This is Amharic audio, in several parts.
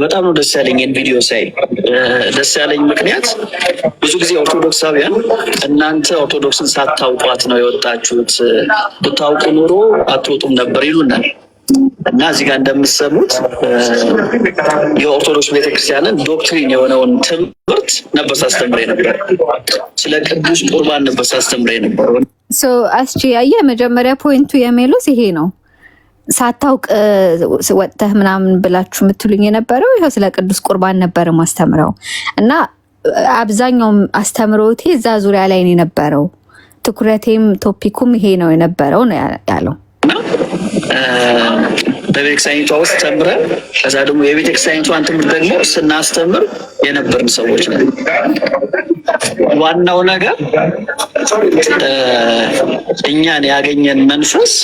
በጣም ነው ደስ ያለኝ ቪዲዮ ሳይ። ደስ ያለኝ ምክንያት ብዙ ጊዜ ኦርቶዶክሳውያን እናንተ ኦርቶዶክስን ሳታውቋት ነው የወጣችሁት፣ ብታውቁ ኑሮ አትወጡም ነበር ይሉናል። እና እዚህ ጋር እንደምትሰሙት የኦርቶዶክስ ቤተክርስቲያንን ዶክትሪን የሆነውን ትምህርት ነበር ሳስተምር ነበር። ስለ ቅዱስ ቁርባን ነበር ሳስተምር ነበር። አስቺ ያየ መጀመሪያ ፖይንቱ የሜሎስ ይሄ ነው። ሳታውቅ ወጥተህ ምናምን ብላችሁ የምትሉኝ የነበረው ይሄው ስለ ቅዱስ ቁርባን ነበር ማስተምረው እና አብዛኛውም አስተምሮቴ እዛ ዙሪያ ላይ ነው የነበረው። ትኩረቴም ቶፒኩም ይሄ ነው የነበረው ነው ያለው። በቤተክርስቲያኒቷ ውስጥ ተምረን ከዛ ደግሞ የቤተክርስቲያኒቷን ትምህርት ደግሞ ስናስተምር የነበርን ሰዎች ነን። ዋናው ነገር እኛን ያገኘን መንፈስ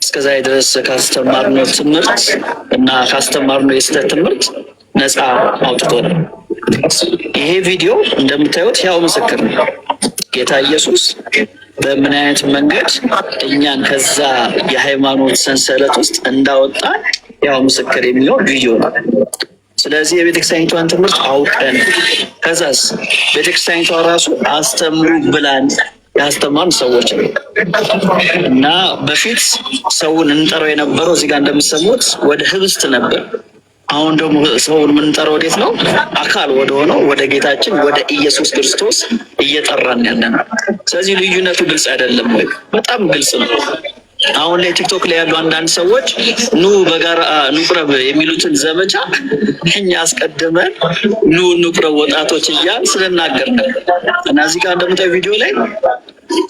እስከዛ ድረስ ካስተማርነው ትምህርት እና ካስተማርነው የስህተት ትምህርት ነፃ አውጥቶናል። ይሄ ቪዲዮ እንደምታዩት ያው ምስክር ነው። ጌታ ኢየሱስ በምን አይነት መንገድ እኛን ከዛ የሃይማኖት ሰንሰለት ውስጥ እንዳወጣ ያው ምስክር የሚለው ቪዲዮ ነው። ስለዚህ የቤተክርስቲያኒቷን ትምህርት አውቀን ከዛስ ቤተክርስቲያኒቷ ራሱ አስተምሩ ብላን ያስተማሩ ሰዎች ነው እና በፊት ሰውን እንጠራው የነበረው እዚህ ጋር እንደምትሰሙት ወደ ህብስት ነበር። አሁን ደግሞ ሰውን የምንጠራው ወዴት ነው? አካል ወደ ሆነው ወደ ጌታችን ወደ ኢየሱስ ክርስቶስ እየጠራን ያለን። ስለዚህ ልዩነቱ ግልጽ አይደለም ወይ? በጣም ግልጽ ነው። አሁን ላይ ቲክቶክ ላይ ያሉ አንዳንድ ሰዎች ኑ በጋራ እንቁረብ የሚሉትን ዘመቻ እኛ አስቀድመን ኑ እንቁረብ ወጣቶች እያልን ስንናገር ነበር እና እዚህ ጋር እንደምታዩ ቪዲዮ ላይ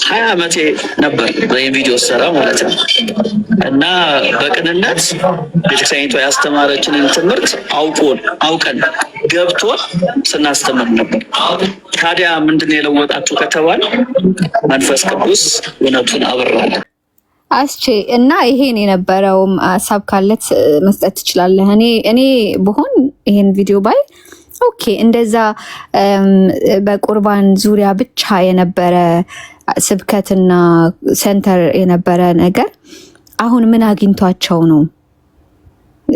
20 ዓመቴ ነበር ይህን ቪዲዮ ሰራ ማለት ነው እና በቅንነት ቤተክርስቲያኒቷ ያስተማረችንን ትምህርት አውቀን ገብቶን ስናስተምር ነበር። ታዲያ ምንድን የለወጣችሁ ከተባለ መንፈስ ቅዱስ እውነቱን አበራል። አስቼ እና ይሄን የነበረው ሀሳብ ካለት መስጠት ትችላለህ። እኔ ብሆን ይሄን ቪዲዮ ባይ ኦኬ እንደዛ በቁርባን ዙሪያ ብቻ የነበረ ስብከትና ሴንተር የነበረ ነገር አሁን ምን አግኝቷቸው ነው?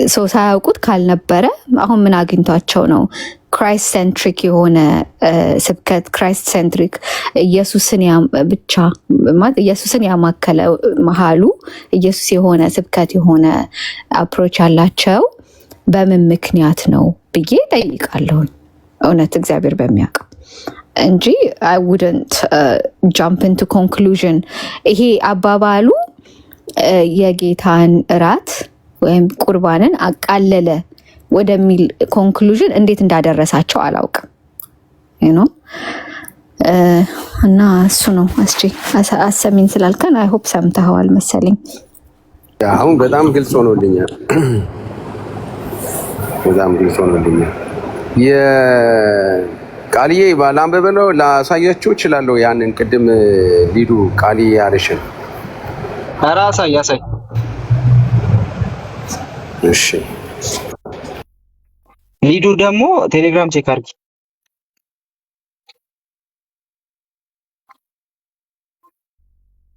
ሰው ሳያውቁት ካልነበረ አሁን ምን አግኝቷቸው ነው? ክራይስት ሴንትሪክ የሆነ ስብከት፣ ክራይስት ሴንትሪክ ኢየሱስን ብቻ ማለት ኢየሱስን ያማከለ መሃሉ ኢየሱስ የሆነ ስብከት የሆነ አፕሮች ያላቸው በምን ምክንያት ነው ብዬ ጠይቃለሁ። እውነት እግዚአብሔር በሚያውቀው እንጂ I wouldn't jump into conclusion። ይሄ አባባሉ የጌታን እራት ወይም ቁርባንን አቃለለ ወደሚል ኮንክሉዥን እንዴት እንዳደረሳቸው አላውቅም እና እሱ ነው አሰሚን ስላልከን አይ ሆፕ ሰምተኸዋል መሰለኝ። አሁን በጣም ግልጽ ሆኖልኛል። በጣም ግልጽ ሆኖልኛል። የቃልዬ ባላንበበለው ላሳያችሁ እችላለሁ። ያንን ቅድም ሊዱ ቃልዬ ያለሽን ኧረ አሳይ። እሺ ሊዱ ደግሞ ቴሌግራም ቼክ አድርጊ።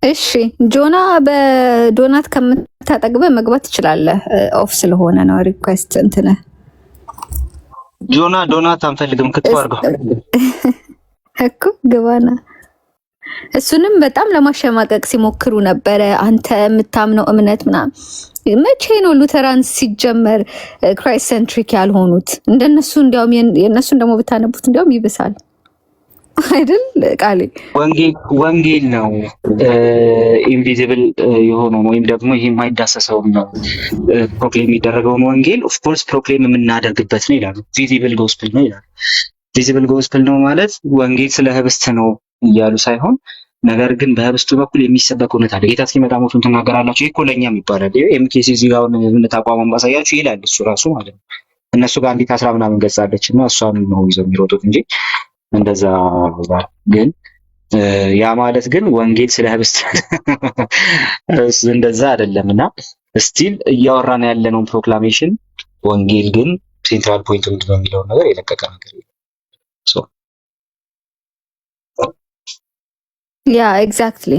እሺ ጆና በዶናት ከምታጠግበ መግባት ትችላለህ። ኦፍ ስለሆነ ነው ሪኩዌስት እንትነ ጆና ዶናት አንፈልግም ክትፎ አድርገው እኮ ግባና። እሱንም በጣም ለማሸማቀቅ ሲሞክሩ ነበረ። አንተ የምታምነው እምነት ምናምን መቼ ነው ሉተራንስ ሲጀመር ክራይስት ሴንትሪክ ያልሆኑት? እንደነሱ እንዲያውም የነሱን ደግሞ ብታነቡት እንዲያውም ይብሳል አይደል? ቃሌ ወንጌል ነው ኢንቪዚብል የሆነው ወይም ደግሞ ይሄ የማይዳሰሰው ነው ፕሮክሌም የሚደረገውን ወንጌል ኦፍ ኮርስ ፕሮክሌም የምናደርግበት ነው ይላሉ። ቪዚብል ጎስፕል ነው ይላሉ። ቪዚብል ጎስፕል ነው ማለት ወንጌል ስለ ህብስት ነው እያሉ ሳይሆን ነገር ግን በህብስቱ በኩል የሚሰበክ እውነት አለ። ጌታ ሲመጣ ሞቱን ትናገራላችሁ ይሄ እኮ ለእኛም ይባላል። ኤምኬሲ እዚህ ጋር እምነት አቋም ማሳያችሁ ይላል እሱ ራሱ ማለት ነው። እነሱ ጋር አንዲት 10 ምናምን ገጽ አለች እና እሷን ነው ይዘው የሚሮጡት እንጂ እንደዛ ግን ያ ማለት ግን ወንጌል ስለ ህብስት እንደዛ አይደለምና ስቲል እያወራን ያለነው ፕሮክላሜሽን ወንጌል ግን ሴንትራል ፖይንት ምንድነው የሚለው ነገር የለቀቀ ነገር ሶ ያ ኤግዛክትሊ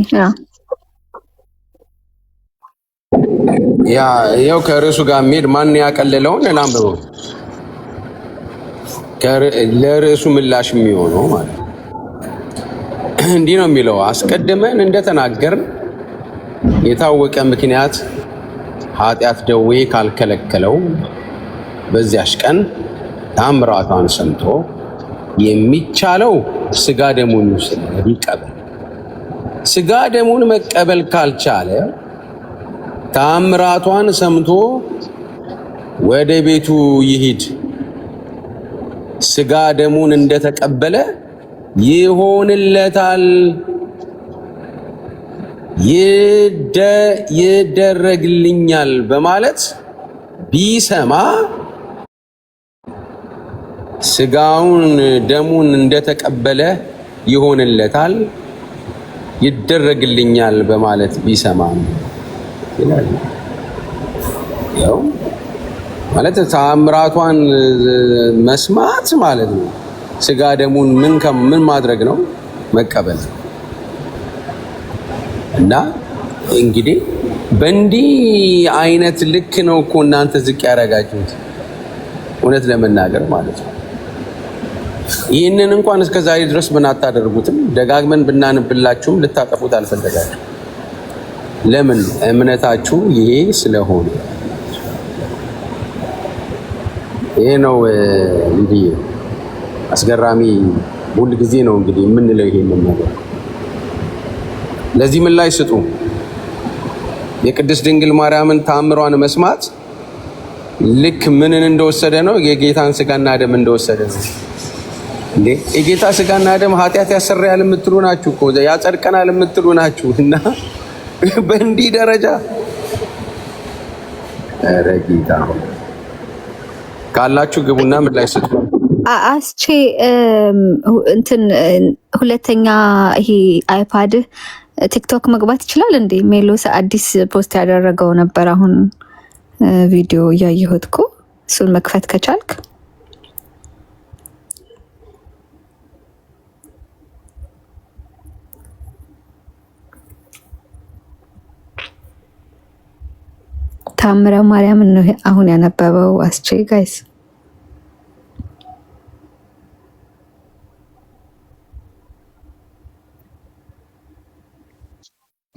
ያ ያው ከርዕሱ ጋር የሚሄድ ማን ያቀለለውን ላንብበው። ለርዕሱ ምላሽ የሚሆነው ማለት ነው። እንዲህ ነው የሚለው አስቀድመን እንደተናገርን የታወቀ ምክንያት ኃጢአት ደዌ ካልከለከለው በዚያች ቀን ታምራቷን ሰምቶ የሚቻለው ስጋ ደሙን ይቀበል። ስጋ ደሙን መቀበል ካልቻለ ታምራቷን ሰምቶ ወደ ቤቱ ይሂድ። ስጋ ደሙን እንደተቀበለ ይሆንለታል፣ ይደረግልኛል በማለት ቢሰማ ስጋውን ደሙን እንደተቀበለ ይሆንለታል፣ ይደረግልኛል በማለት ቢሰማ ይላል። ያው ማለት ተአምራቷን መስማት ማለት ነው። ስጋ ደሙን ምን ማድረግ ነው? መቀበል። እና እንግዲህ በእንዲህ አይነት ልክ ነው እኮ እናንተ ዝቅ ያደረጋችሁት እውነት ለመናገር ማለት ነው። ይህንን እንኳን እስከ ዛሬ ድረስ ብናታደርጉትም ደጋግመን ብናንብላችሁም ልታጠፉት አልፈለጋችሁ። ለምን? እምነታችሁ ይሄ ስለሆነ። ይሄ ነው እንግዲህ አስገራሚ ሁል ጊዜ ነው እንግዲህ የምንለው ይሄንን ነገር። ለዚህ ምላሽ ስጡ። የቅድስት ድንግል ማርያምን ተአምሯን መስማት ልክ ምንን እንደወሰደ ነው? የጌታን ስጋና ደም እንደወሰደ ነው። እንዴ የጌታ ስጋና ደም ኃጢአት ያሰራያል የምትሉ ናችሁ እኮ፣ ያጸድቀናል የምትሉ ናችሁ። እና በእንዲህ ደረጃ ኧረ ጌታ ካላችሁ ግቡና ምላሽ ስጡ። አስቼ እንትን ሁለተኛ ይሄ አይፓድ ቲክቶክ መግባት ይችላል እንዴ? ሜሎስ አዲስ ፖስት ያደረገው ነበር አሁን ቪዲዮ እያየሁት እኮ። እሱን መክፈት ከቻልክ ታምረ ማርያምን ነው አሁን ያነበበው አስቼ። ጋይስ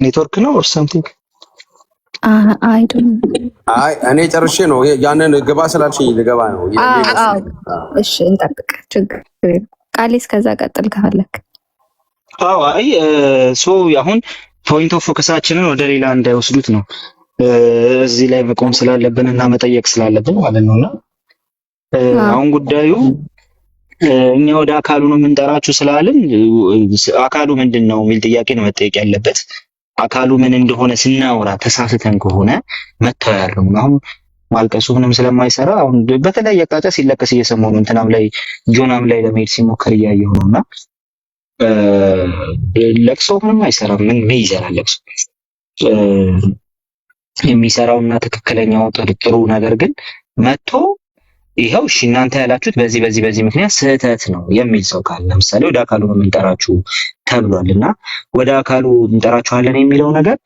ኔትወርክ ነው ኦር ሳምቲንግ? አይ እኔ ጨርሼ ነው ያንን ግባ ስላልሽኝ ልገባ ነው። እሺ እንጠብቅ፣ ችግር ቃሌ እስከዛ ቀጥል ከፈለክ። አይ አሁን ፖይንት ኦፍ ፎከሳችንን ወደ ሌላ እንዳይወስዱት ነው እዚህ ላይ መቆም ስላለብን እና መጠየቅ ስላለብን ማለት ነውና አሁን ጉዳዩ እኛ ወደ አካሉ ነው የምንጠራችሁ ስላልን አካሉ ምንድን ነው የሚል ጥያቄ ነው መጠየቅ ያለበት። አካሉ ምን እንደሆነ ስናወራ ተሳስተን ከሆነ መተው ያለው አሁን ማልቀሱ ምንም ስለማይሰራ አሁን በተለያየ አቅጣጫ ሲለቀስ እየሰማሁ ነው። እንትናም ላይ ጆናም ላይ ለመሄድ ሲሞክር እያየሁ ነውና ለቅሶ ምንም አይሰራም። ምን ይሰራል ለቅሶ? የሚሰራውና ትክክለኛው ጥሩ ነገር ግን መጥቶ ይኸው እሺ እናንተ ያላችሁት በዚህ ምክንያት ስህተት ነው የሚል ሰው ካለ ለምሳሌ ወደ አካሉ ነው የምንጠራችሁ ተብሏልና ወደ አካሉ እንጠራችኋለን የሚለው ነገር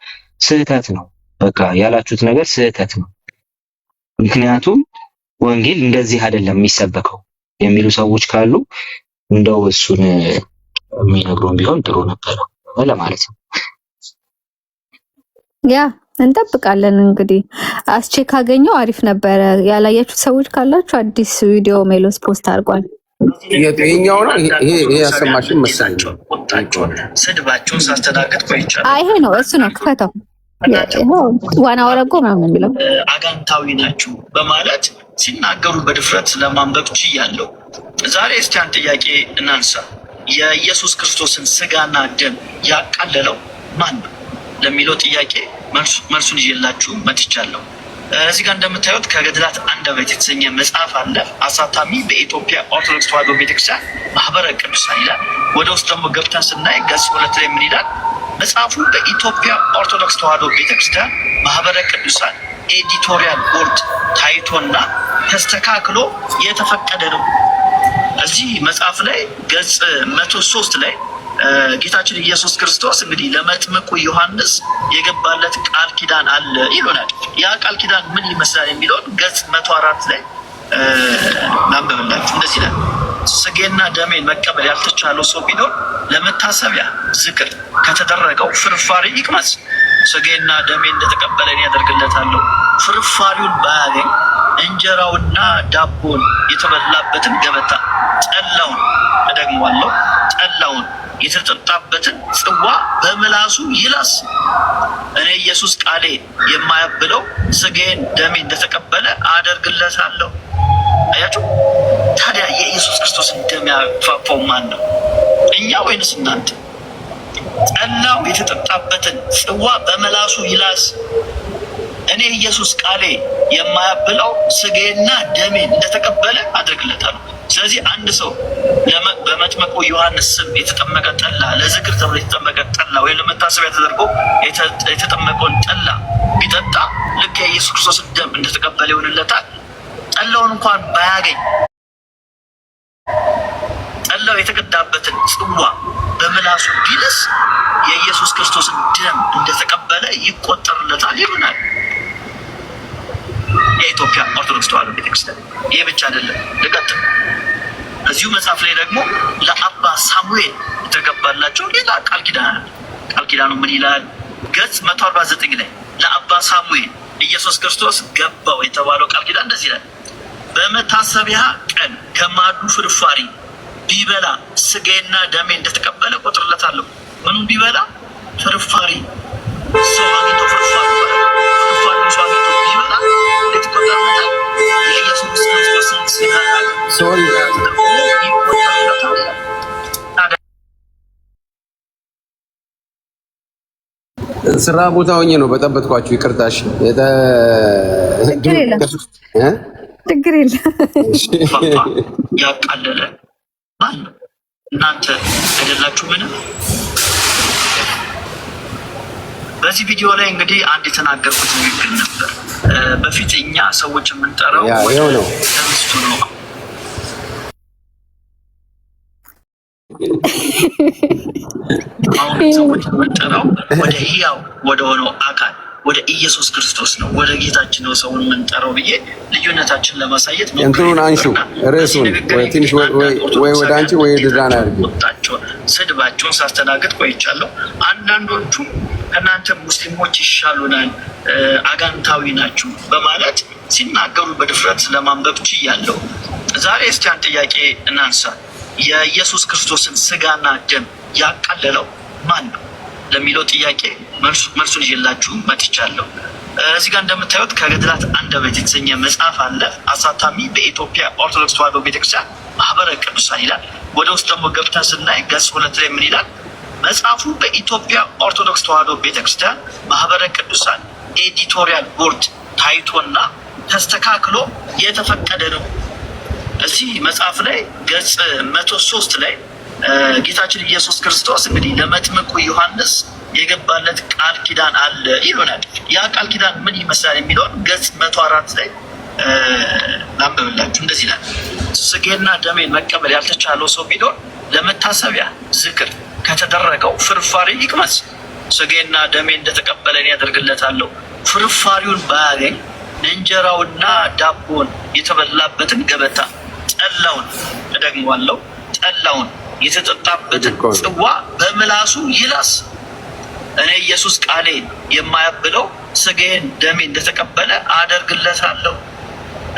ስህተት ነው። በቃ ያላችሁት ነገር ስህተት ነው፣ ምክንያቱም ወንጌል እንደዚህ አይደለም የሚሰበከው የሚሉ ሰዎች ካሉ እንደው እሱን የሚነግሩን ቢሆን ጥሩ ነበር ለማለት ነው። ያ እንጠብቃለን እንግዲህ አስቼ ካገኘው አሪፍ ነበረ። ያላያችሁት ሰዎች ካላችሁ አዲስ ቪዲዮ ሜሎስ ፖስት አድርጓል። የኛው ነው ይሄ ያሰማሽን መሰለኝ። ስድባቸውን ሳስተናገድ ቆይቻለሁ። ይሄ ነው እሱ ነው። ክፈተው ዋና ወረጎ ምናምን የሚለው አጋንታዊ ናችሁ በማለት ሲናገሩ በድፍረት ለማንበብ ችያለሁ። ዛሬ እስቲ አንድ ጥያቄ እናንሳ። የኢየሱስ ክርስቶስን ስጋና ደም ያቃለለው ማን ነው ለሚለው ጥያቄ መልሱን ይዤላችሁ መጥቻለሁ። እዚህ ጋር እንደምታዩት ከገድላት አንደበት የተሰኘ መጽሐፍ አለ። አሳታሚ በኢትዮጵያ ኦርቶዶክስ ተዋሕዶ ቤተክርስቲያን ማህበረ ቅዱሳን ይላል። ወደ ውስጥ ደግሞ ገብተን ስናይ ገጽ 2 ላይ ምን ይላል? መጽሐፉ በኢትዮጵያ ኦርቶዶክስ ተዋሕዶ ቤተክርስቲያን ማህበረ ቅዱሳን ኤዲቶሪያል ቦርድ ታይቶና ተስተካክሎ የተፈቀደ ነው። እዚህ መጽሐፍ ላይ ገጽ 103 ላይ ጌታችን ኢየሱስ ክርስቶስ እንግዲህ ለመጥምቁ ዮሐንስ የገባለት ቃል ኪዳን አለ ይሉናል። ያ ቃል ኪዳን ምን ይመስላል የሚለውን ገጽ 104 ላይ ማንበብላችሁ እንደዚህ ይላል። ስጌና ደሜን መቀበል ያልተቻለው ሰው ቢኖር ለመታሰቢያ ዝክር ከተደረገው ፍርፋሪ ይቅመስ። ስጌና ደሜን እንደተቀበለ እኔ ያደርግለታለሁ። ፍርፋሪውን ባያገኝ እንጀራውና ዳቦን የተበላበትን ገበታ፣ ጠላውን እደግመዋለሁ፣ ጠላውን የተጠጣበትን ጽዋ በምላሱ ይላስ። እኔ ኢየሱስ ቃሌ የማያብለው ስጋዬን ደሜን እንደተቀበለ አደርግለታለሁ። አያችሁ? ታዲያ የኢየሱስ ክርስቶስን ደም ያፋፋው ማን ነው? እኛ ወይንስ እናንተ? ጠላው የተጠጣበትን ጽዋ በምላሱ ይላስ። እኔ ኢየሱስ ቃሌ የማያብለው ስጋዬና ደሜን እንደተቀበለ አደርግለታለሁ። ስለዚህ አንድ ሰው በመጥምቁ ዮሐንስ ስም የተጠመቀ ጠላ፣ ለዝክር ተብሎ የተጠመቀ ጠላ ወይም ለመታሰቢያ ተደርጎ የተጠመቀውን ጠላ ቢጠጣ ልክ የኢየሱስ ክርስቶስን ደም እንደተቀበለ ይሆንለታል። ጠላውን እንኳን ባያገኝ ጠላው የተቀዳበትን ጽዋ በምላሱ ቢልስ የኢየሱስ ክርስቶስን ደም እንደተቀበለ ይቆጠርለታል ይሆናል። የኢትዮጵያ ኦርቶዶክስ ተዋሕዶ ቤተክርስቲያን ይህ ብቻ አይደለም። ልቀጥል። እዚሁ መጽሐፍ ላይ ደግሞ ለአባ ሳሙኤል የተገባላቸው ሌላ ቃል ኪዳን አለ። ቃል ኪዳኑ ምን ይላል? ገጽ 149 ላይ ለአባ ሳሙኤል ኢየሱስ ክርስቶስ ገባው የተባለው ቃል ኪዳን እንደዚህ ይላል። በመታሰቢያ ቀን ከማዱ ፍርፋሪ ቢበላ ስጋዬና ደሜ እንደተቀበለ ቆጥርለታለሁ። ምኑን ቢበላ? ፍርፋሪ። ሰው አግኝቶ ፍርፋሪ ሰው አግኝቶ ቢበላ የተቆጠርለታል። የኢየሱስ ክርስቶስን ስጋ ስራ ቦታ ሆኜ ነው በጠበጥኳችሁ። ይቅርታሽ። ችግር የለም። ያቃለለ ማን ነው? እናንተ አይደላችሁ? ምንም በዚህ ቪዲዮ ላይ እንግዲህ አንድ የተናገርኩት ንግግር ነበር። በፊት እኛ ሰዎች የምንጠራው ለሚስቱ ነው። አሁን ሰዎች የምንጠራው ወደ ሕያው ወደ ሆነው አካል ወደ ኢየሱስ ክርስቶስ ነው፣ ወደ ጌታችን ነው ሰውን የምንጠራው ብዬ ልዩነታችን ለማሳየት እንትኑን አንሹ፣ ርዕሱን ትንሽ ወይ ወደ አንቺ ወይ ድዳና ቁጣቸውን፣ ስድባቸውን ሳስተናግድ ቆይቻለሁ። አንዳንዶቹ ከእናንተ ሙስሊሞች ይሻሉናል፣ አጋንታዊ ናችሁ በማለት ሲናገሩ በድፍረት ለማንበብ ችያለሁ። ዛሬ እስቲ አንድ ጥያቄ እናንሳ። የኢየሱስ ክርስቶስን ስጋና ደም ያቃለለው ማን ነው ለሚለው ጥያቄ መልሱን ይዤላችሁ መጥቻለሁ። እዚህ ጋር እንደምታዩት ከገድላት አንደበት የተሰኘ መጽሐፍ አለ። አሳታሚ በኢትዮጵያ ኦርቶዶክስ ተዋሕዶ ቤተክርስቲያን ማህበረ ቅዱሳን ይላል። ወደ ውስጥ ደግሞ ገብተን ስናይ ገጽ 2 ላይ ምን ይላል? መጽሐፉ በኢትዮጵያ ኦርቶዶክስ ተዋሕዶ ቤተክርስቲያን ማህበረ ቅዱሳን ኤዲቶሪያል ቦርድ ታይቶና ተስተካክሎ የተፈቀደ ነው። እዚህ መጽሐፍ ላይ ገጽ 103 ላይ ጌታችን ኢየሱስ ክርስቶስ እንግዲህ ለመጥምቁ ዮሐንስ የገባለት ቃል ኪዳን አለ ይሉናል። ያ ቃል ኪዳን ምን ይመስላል የሚለውን ገጽ 104 ላይ ላንብብላችሁ። እንደዚህ ይላል። ስጋዬና ደሜን መቀበል ያልተቻለው ሰው ቢኖር ለመታሰቢያ ዝክር ከተደረገው ፍርፋሪ ይቅመስ። ስጋዬና ደሜን እንደተቀበለ እኔ ያደርግለታለሁ። ፍርፋሪውን ባያገኝ እንጀራውና ዳቦን የተበላበትን ገበታ፣ ጠላውን እደግመዋለሁ፣ ጠላውን የተጠጣበትን ጽዋ በምላሱ ይላስ። እኔ ኢየሱስ ቃሌ የማያብለው ስጋዬን ደሜ እንደተቀበለ አደርግለታለሁ።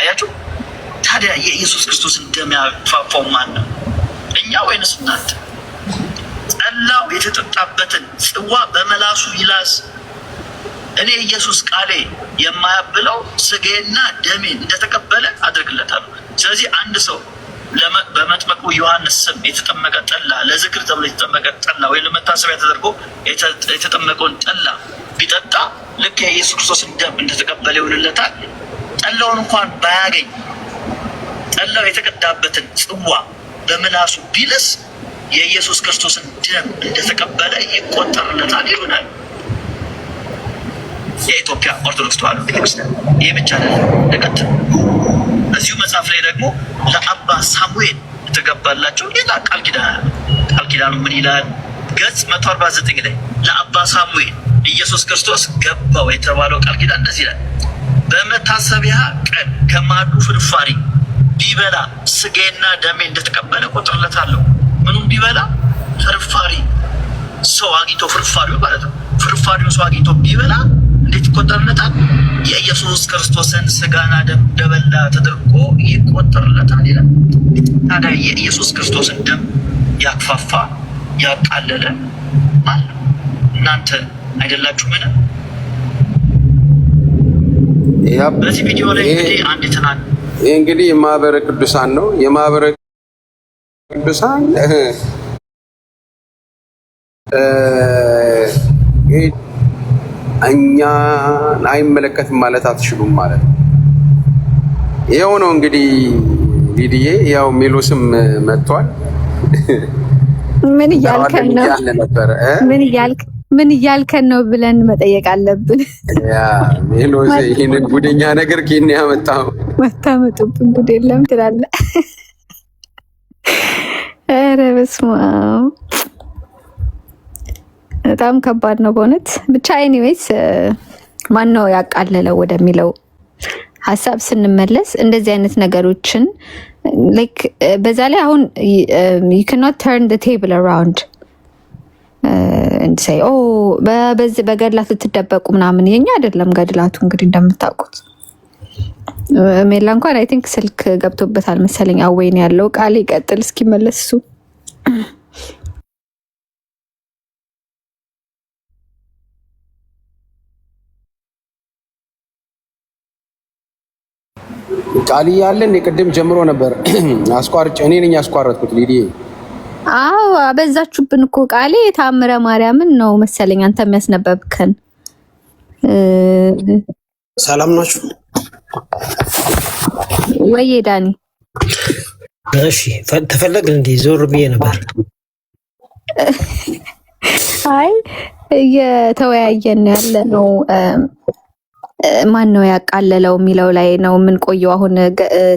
አያችሁ? ታዲያ የኢየሱስ ክርስቶስን ደም ያፋፋው ማን ነው? እኛ ወይንስ እናንተ? ጠላው የተጠጣበትን ጽዋ በምላሱ ይላስ። እኔ ኢየሱስ ቃሌ የማያብለው ስጋዬና ደሜን እንደተቀበለ አደርግለታለሁ። ስለዚህ አንድ ሰው በመጥምቁ ዮሐንስ ስም የተጠመቀ ጠላ፣ ለዝክር ተብሎ የተጠመቀ ጠላ ወይም ለመታሰቢያ ተደርጎ የተጠመቀውን ጠላ ቢጠጣ ልክ የኢየሱስ ክርስቶስን ደም እንደተቀበለ ይሆንለታል። ጠላውን እንኳን ባያገኝ ጠላው የተቀዳበትን ጽዋ በምላሱ ቢልስ የኢየሱስ ክርስቶስን ደም እንደተቀበለ ይቆጠርለታል ይሆናል። የኢትዮጵያ ኦርቶዶክስ ተዋሕዶ ቤተክርስቲያን ይህ ብቻ አይደለም። ልቀጥል። እዚሁ መጽሐፍ ላይ ደግሞ ለአባ ሳሙኤል የተገባላቸው ሌላ ቃል ኪዳን አለ። ቃል ኪዳኑ ምን ይላል? ገጽ 149 ላይ ለአባ ሳሙኤል ኢየሱስ ክርስቶስ ገባው የተባለው ቃል ኪዳን እንደዚህ ይላል። በመታሰቢያ ቀን ከማዱ ፍርፋሪ ቢበላ ስጋዬና ደሜ እንደተቀበለ ቆጥርለታለሁ። ምኑም ቢበላ ፍርፋሪ ሰው አግኝቶ ፍርፋሪው ማለት ነው። ፍርፋሪው ሰው አግኝቶ ቢበላ እንዴት ይቆጠርለታል? የኢየሱስ ክርስቶስን ስጋና ደም እንደበላ ተደርጎ ይቆጠርለታል ይላል። ታዲያ የኢየሱስ ክርስቶስን ደም ያክፋፋ ያቃለለ ማለት ነው። እናንተ አይደላችሁ? ምን በዚህ ቪዲዮ ላይ እንግዲህ አንድ ተናን ይህ እንግዲህ የማህበረ ቅዱሳን ነው። የማህበረ ቅዱሳን እኛን አይመለከትም ማለት አትችሉም ማለት ነው። ይኸው ነው እንግዲህ ሊዲዬ፣ ያው ሜሎስም መጥቷል። ምን እያልከን ነው? ምን እያልከን ነው ብለን መጠየቅ አለብን። ያ ሜሎስ ይሄንን ጉደኛ ነገር ከኔ ያመጣው መታመጡብን ጉድ የለም ትላለህ። ኧረ በስመ አብ በጣም ከባድ ነው በእውነት። ብቻ ኤኒዌይስ ማን ነው ያቃለለው ወደሚለው ሀሳብ ስንመለስ እንደዚህ አይነት ነገሮችን ላይክ በዛ ላይ አሁን you cannot turn the table around and say በዚህ በገድላት ልትደበቁ ምናምን። የኛ አይደለም ገድላቱ እንግዲህ እንደምታውቁት። ሜላ እንኳን አይ ቲንክ ስልክ ገብቶበታል መሰለኝ አወይን ያለው ቃል ይቀጥል እስኪመለስ እሱ ቃል ያለን የቅድም ጀምሮ ነበር። አስቋርጭ እኔ ነኝ ያስቋረጥኩት ሊዲዬ። አዎ አበዛችሁብን እኮ ቃሌ ታምረ ማርያምን ነው መሰለኝ አንተ የሚያስነበብከን። ሰላም ናችሁ ወይ ዳኒ? እሺ ተፈለግን እንዴ? ዞር ብዬ ነበር። አይ እየተወያየን ያለ ነው ማን ነው ያቃለለው የሚለው ላይ ነው የምንቆየው። አሁን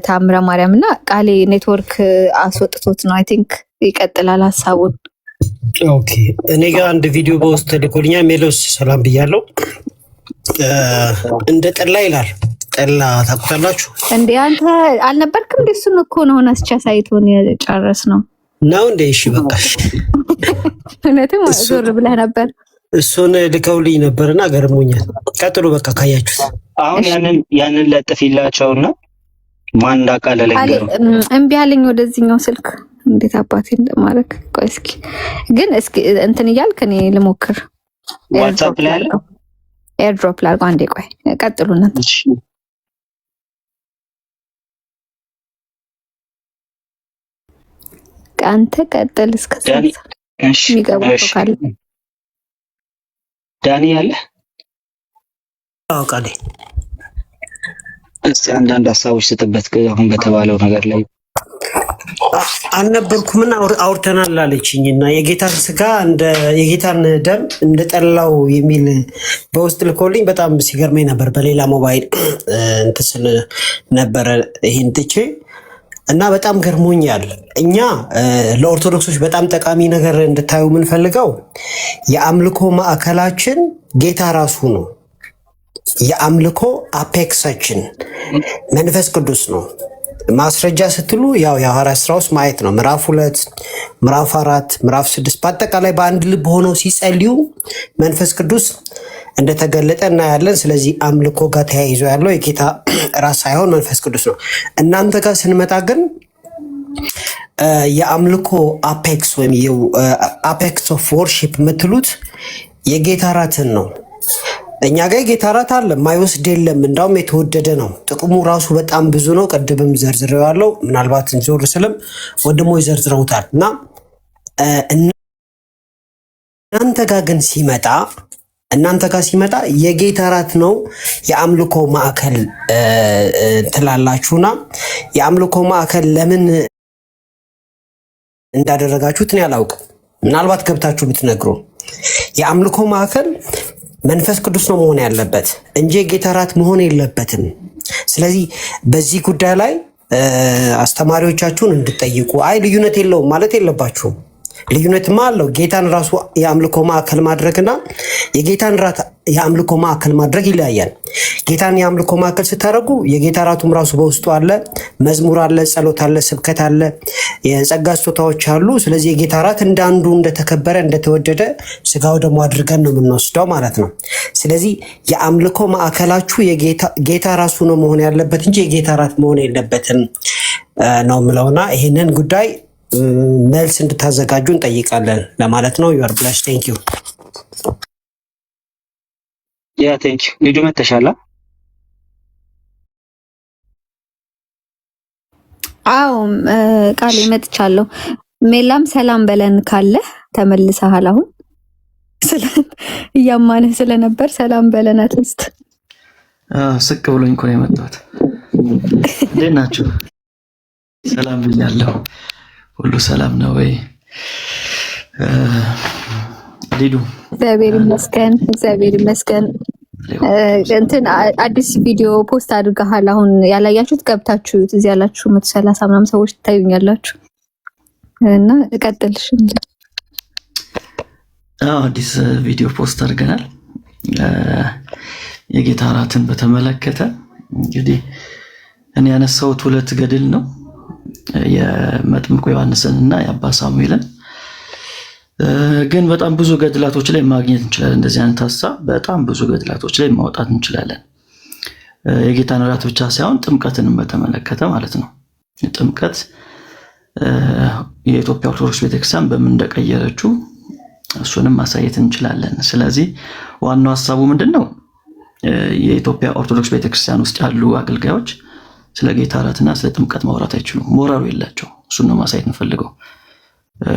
ታምረ ማርያም እና ቃሌ ኔትወርክ አስወጥቶት ነው አይ ቲንክ ይቀጥላል ሀሳቡን። ኦኬ እኔ ጋር አንድ ቪዲዮ በውስጥ ልኮልኛል። ሜሎስ ሰላም ብያለሁ። እንደ ጠላ ይላል። ጠላ ታውቁታላችሁ እንዴ? አንተ አልነበርክም እንዴ? እሱን እኮ ነው አስቻ ሳይቶን የጨረስ ነው እንዴ? እሺ በቃሽ። እውነትም ዞር ብለህ ነበር። እሱን ልከውልኝ ነበርና ገርሞኛል። ቀጥሉ በቃ ካያችሁት። አሁን ያንን ለጥፊላቸውና ማን እንዳቃለለኝ እምቢ አለኝ ወደዚህኛው ስልክ እንዴት አባቴ እንደማረክ። ቆይ እስኪ እንትን እያልክ እኔ ልሞክር። ዋትስአፕ ላይ አለ ኤርድሮፕ ላድርገው አንዴ። ቆይ ቀጥሉና አንተ ቀጥል እስከ የሚገባው ካለ ዳኒ ያለ ቃሌ እስቲ አንዳንድ ሀሳቦች ስትበት አሁን በተባለው ነገር ላይ አልነበርኩምና አውርተናል አለችኝና የጌታን ስጋ የጌታን ደም እንደጠላው የሚል በውስጥ ልኮልኝ በጣም ሲገርመኝ ነበር። በሌላ ሞባይል እንትን ነበረ ይሄን ጥቼ እና በጣም ገርሞኛል። እኛ ለኦርቶዶክሶች በጣም ጠቃሚ ነገር እንድታዩ የምንፈልገው የአምልኮ ማዕከላችን ጌታ ራሱ ነው። የአምልኮ አፔክሳችን መንፈስ ቅዱስ ነው። ማስረጃ ስትሉ ያው የሐዋርያት ሥራ ውስጥ ማየት ነው። ምዕራፍ 2 ምዕራፍ 4 ምዕራፍ 6 በአጠቃላይ በአንድ ልብ ሆነው ሲጸልዩ መንፈስ ቅዱስ እንደተገለጠ እናያለን። ስለዚህ አምልኮ ጋር ተያይዞ ያለው የጌታ ራስ ሳይሆን መንፈስ ቅዱስ ነው። እናንተ ጋር ስንመጣ ግን የአምልኮ አፔክስ ወይም አፔክስ ኦፍ ወርሺፕ የምትሉት የጌታ ራትን ነው። እኛ ጋር የጌታ ራት አለ፣ ማይወስድ የለም። እንዳውም የተወደደ ነው። ጥቅሙ ራሱ በጣም ብዙ ነው። ቀድምም ዘርዝሬዋለሁ። ምናልባት ዞር ስልም ወንድሞች ዘርዝረውታል። እና እናንተ ጋር ሲመጣ የጌታ ራት ነው የአምልኮ ማዕከል ትላላችሁና የአምልኮ ማዕከል ለምን እንዳደረጋችሁት እኔ አላውቅም። ምናልባት ገብታችሁ ብትነግሩ። የአምልኮ ማዕከል መንፈስ ቅዱስ ነው መሆን ያለበት እንጂ የጌታ ራት መሆን የለበትም። ስለዚህ በዚህ ጉዳይ ላይ አስተማሪዎቻችሁን እንድጠይቁ። አይ ልዩነት የለውም ማለት የለባችሁም። ልዩነትማ አለው። ጌታን ራሱ የአምልኮ ማዕከል ማድረግና የጌታን ራት የአምልኮ ማዕከል ማድረግ ይለያያል። ጌታን የአምልኮ ማዕከል ስታደርጉ የጌታ ራቱም ራሱ በውስጡ አለ፣ መዝሙር አለ፣ ጸሎት አለ፣ ስብከት አለ፣ የጸጋ ስጦታዎች አሉ። ስለዚህ የጌታ ራት እንደ አንዱ እንደተከበረ እንደተወደደ ስጋው ደግሞ አድርገን ነው የምንወስደው ማለት ነው። ስለዚህ የአምልኮ ማዕከላችሁ ጌታ ራሱ ነው መሆን ያለበት እንጂ የጌታ ራት መሆን የለበትም ነው የምለውና ይህንን ጉዳይ መልስ እንድታዘጋጁ እንጠይቃለን ለማለት ነው። ዩአር ብላሽ ቴንክ ዩ ያ ቴንክ ዩ ልጁ መተሻላ። አዎ ቃል መጥቻለሁ። ሜላም ሰላም በለን ካለ ተመልሰሃል። አሁን እያማነህ ስለነበር ሰላም በለን አትስት። ስቅ ብሎኝ እኮ ነው የመጣሁት። እንዴት ናችሁ? ሰላም ብያለሁ። ሁሉ ሰላም ነው ወይ? ሊዱ እግዚአብሔር ይመስገን፣ እግዚአብሔር ይመስገን። እንትን አዲስ ቪዲዮ ፖስት አድርገሃል። አሁን ያላያችሁት ገብታችሁ እዚህ ያላችሁ 130 ምናምን ሰዎች ታዩኛላችሁ እና እቀጥልሽ። አዲስ ቪዲዮ ፖስት አድርገናል የጌታ እራትን በተመለከተ። እንግዲህ እኔ ያነሳሁት 2 ገድል ነው፣ የመጥምቁ ዮሐንስን እና የአባ ሳሙኤልን። ግን በጣም ብዙ ገድላቶች ላይ ማግኘት እንችላለን። እንደዚህ አይነት ሀሳብ በጣም ብዙ ገድላቶች ላይ ማውጣት እንችላለን። የጌታን እራት ብቻ ሳይሆን ጥምቀትንም በተመለከተ ማለት ነው። ጥምቀት የኢትዮጵያ ኦርቶዶክስ ቤተክርስቲያን በምን እንደቀየረችው እሱንም ማሳየት እንችላለን። ስለዚህ ዋናው ሀሳቡ ምንድነው? የኢትዮጵያ ኦርቶዶክስ ቤተክርስቲያን ውስጥ ያሉ አገልጋዮች ስለ ጌታ እራትና ስለ ጥምቀት ማውራት አይችሉም፣ ሞራሉ የላቸው። እሱን ነው ማሳየት እንፈልገው።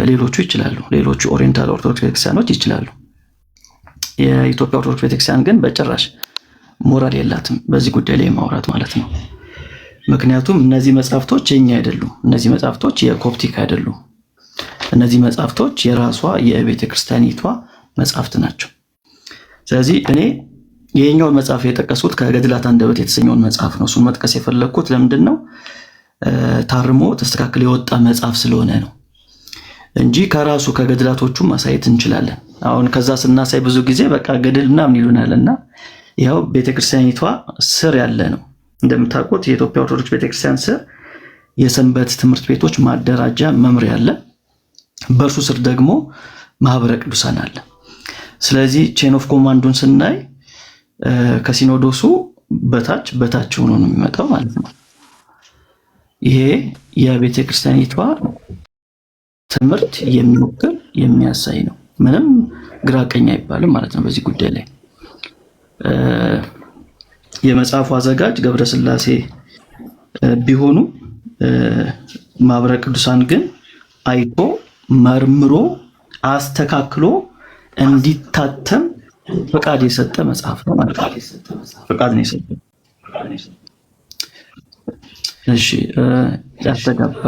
ሌሎቹ ይችላሉ፣ ሌሎቹ ኦሪየንታል ኦርቶዶክስ ቤተክርስቲያኖች ይችላሉ። የኢትዮጵያ ኦርቶዶክስ ቤተክርስቲያን ግን በጭራሽ ሞራል የላትም በዚህ ጉዳይ ላይ ማውራት ማለት ነው። ምክንያቱም እነዚህ መጻሕፍቶች የኛ አይደሉም። እነዚህ መጻሕፍቶች የኮፕቲክ አይደሉም። እነዚህ መጻሕፍቶች የራሷ የቤተክርስቲያኒቷ መጻሕፍት ናቸው። ስለዚህ እኔ የኛውን መጽሐፍ የጠቀሱት ከገድላት አንደበት የተሰኘውን መጽሐፍ ነው። እሱን መጥቀስ የፈለኩት ለምንድን ነው? ታርሞ ተስተካክሎ የወጣ መጽሐፍ ስለሆነ ነው እንጂ ከራሱ ከገድላቶቹ ማሳየት እንችላለን። አሁን ከዛ ስናሳይ ብዙ ጊዜ በቃ ገድል ምናምን ይሉናልና ያው ቤተክርስቲያኒቷ ስር ያለ ነው። እንደምታውቁት የኢትዮጵያ ኦርቶዶክስ ቤተክርስቲያን ስር የሰንበት ትምህርት ቤቶች ማደራጃ መምሪያ አለ። በእርሱ ስር ደግሞ ማህበረ ቅዱሳን አለ። ስለዚህ ቼን ኦፍ ኮማንዱን ስናይ ከሲኖዶሱ በታች ሆኖ ነው የሚመጣው ማለት ነው። ይሄ የቤተክርስቲያኒቷ ትምህርት የሚወክል የሚያሳይ ነው። ምንም ግራ ቀኝ አይባልም ማለት ነው። በዚህ ጉዳይ ላይ የመጽሐፉ አዘጋጅ ገብረስላሴ ቢሆኑ ማህበረ ቅዱሳን ግን አይቶ መርምሮ አስተካክሎ እንዲታተም ፈቃድ የሰጠ መጽሐፍ ነው ማለት ነው። ፈቃድ ነው የሰጠው። እሺ ያስተጋባ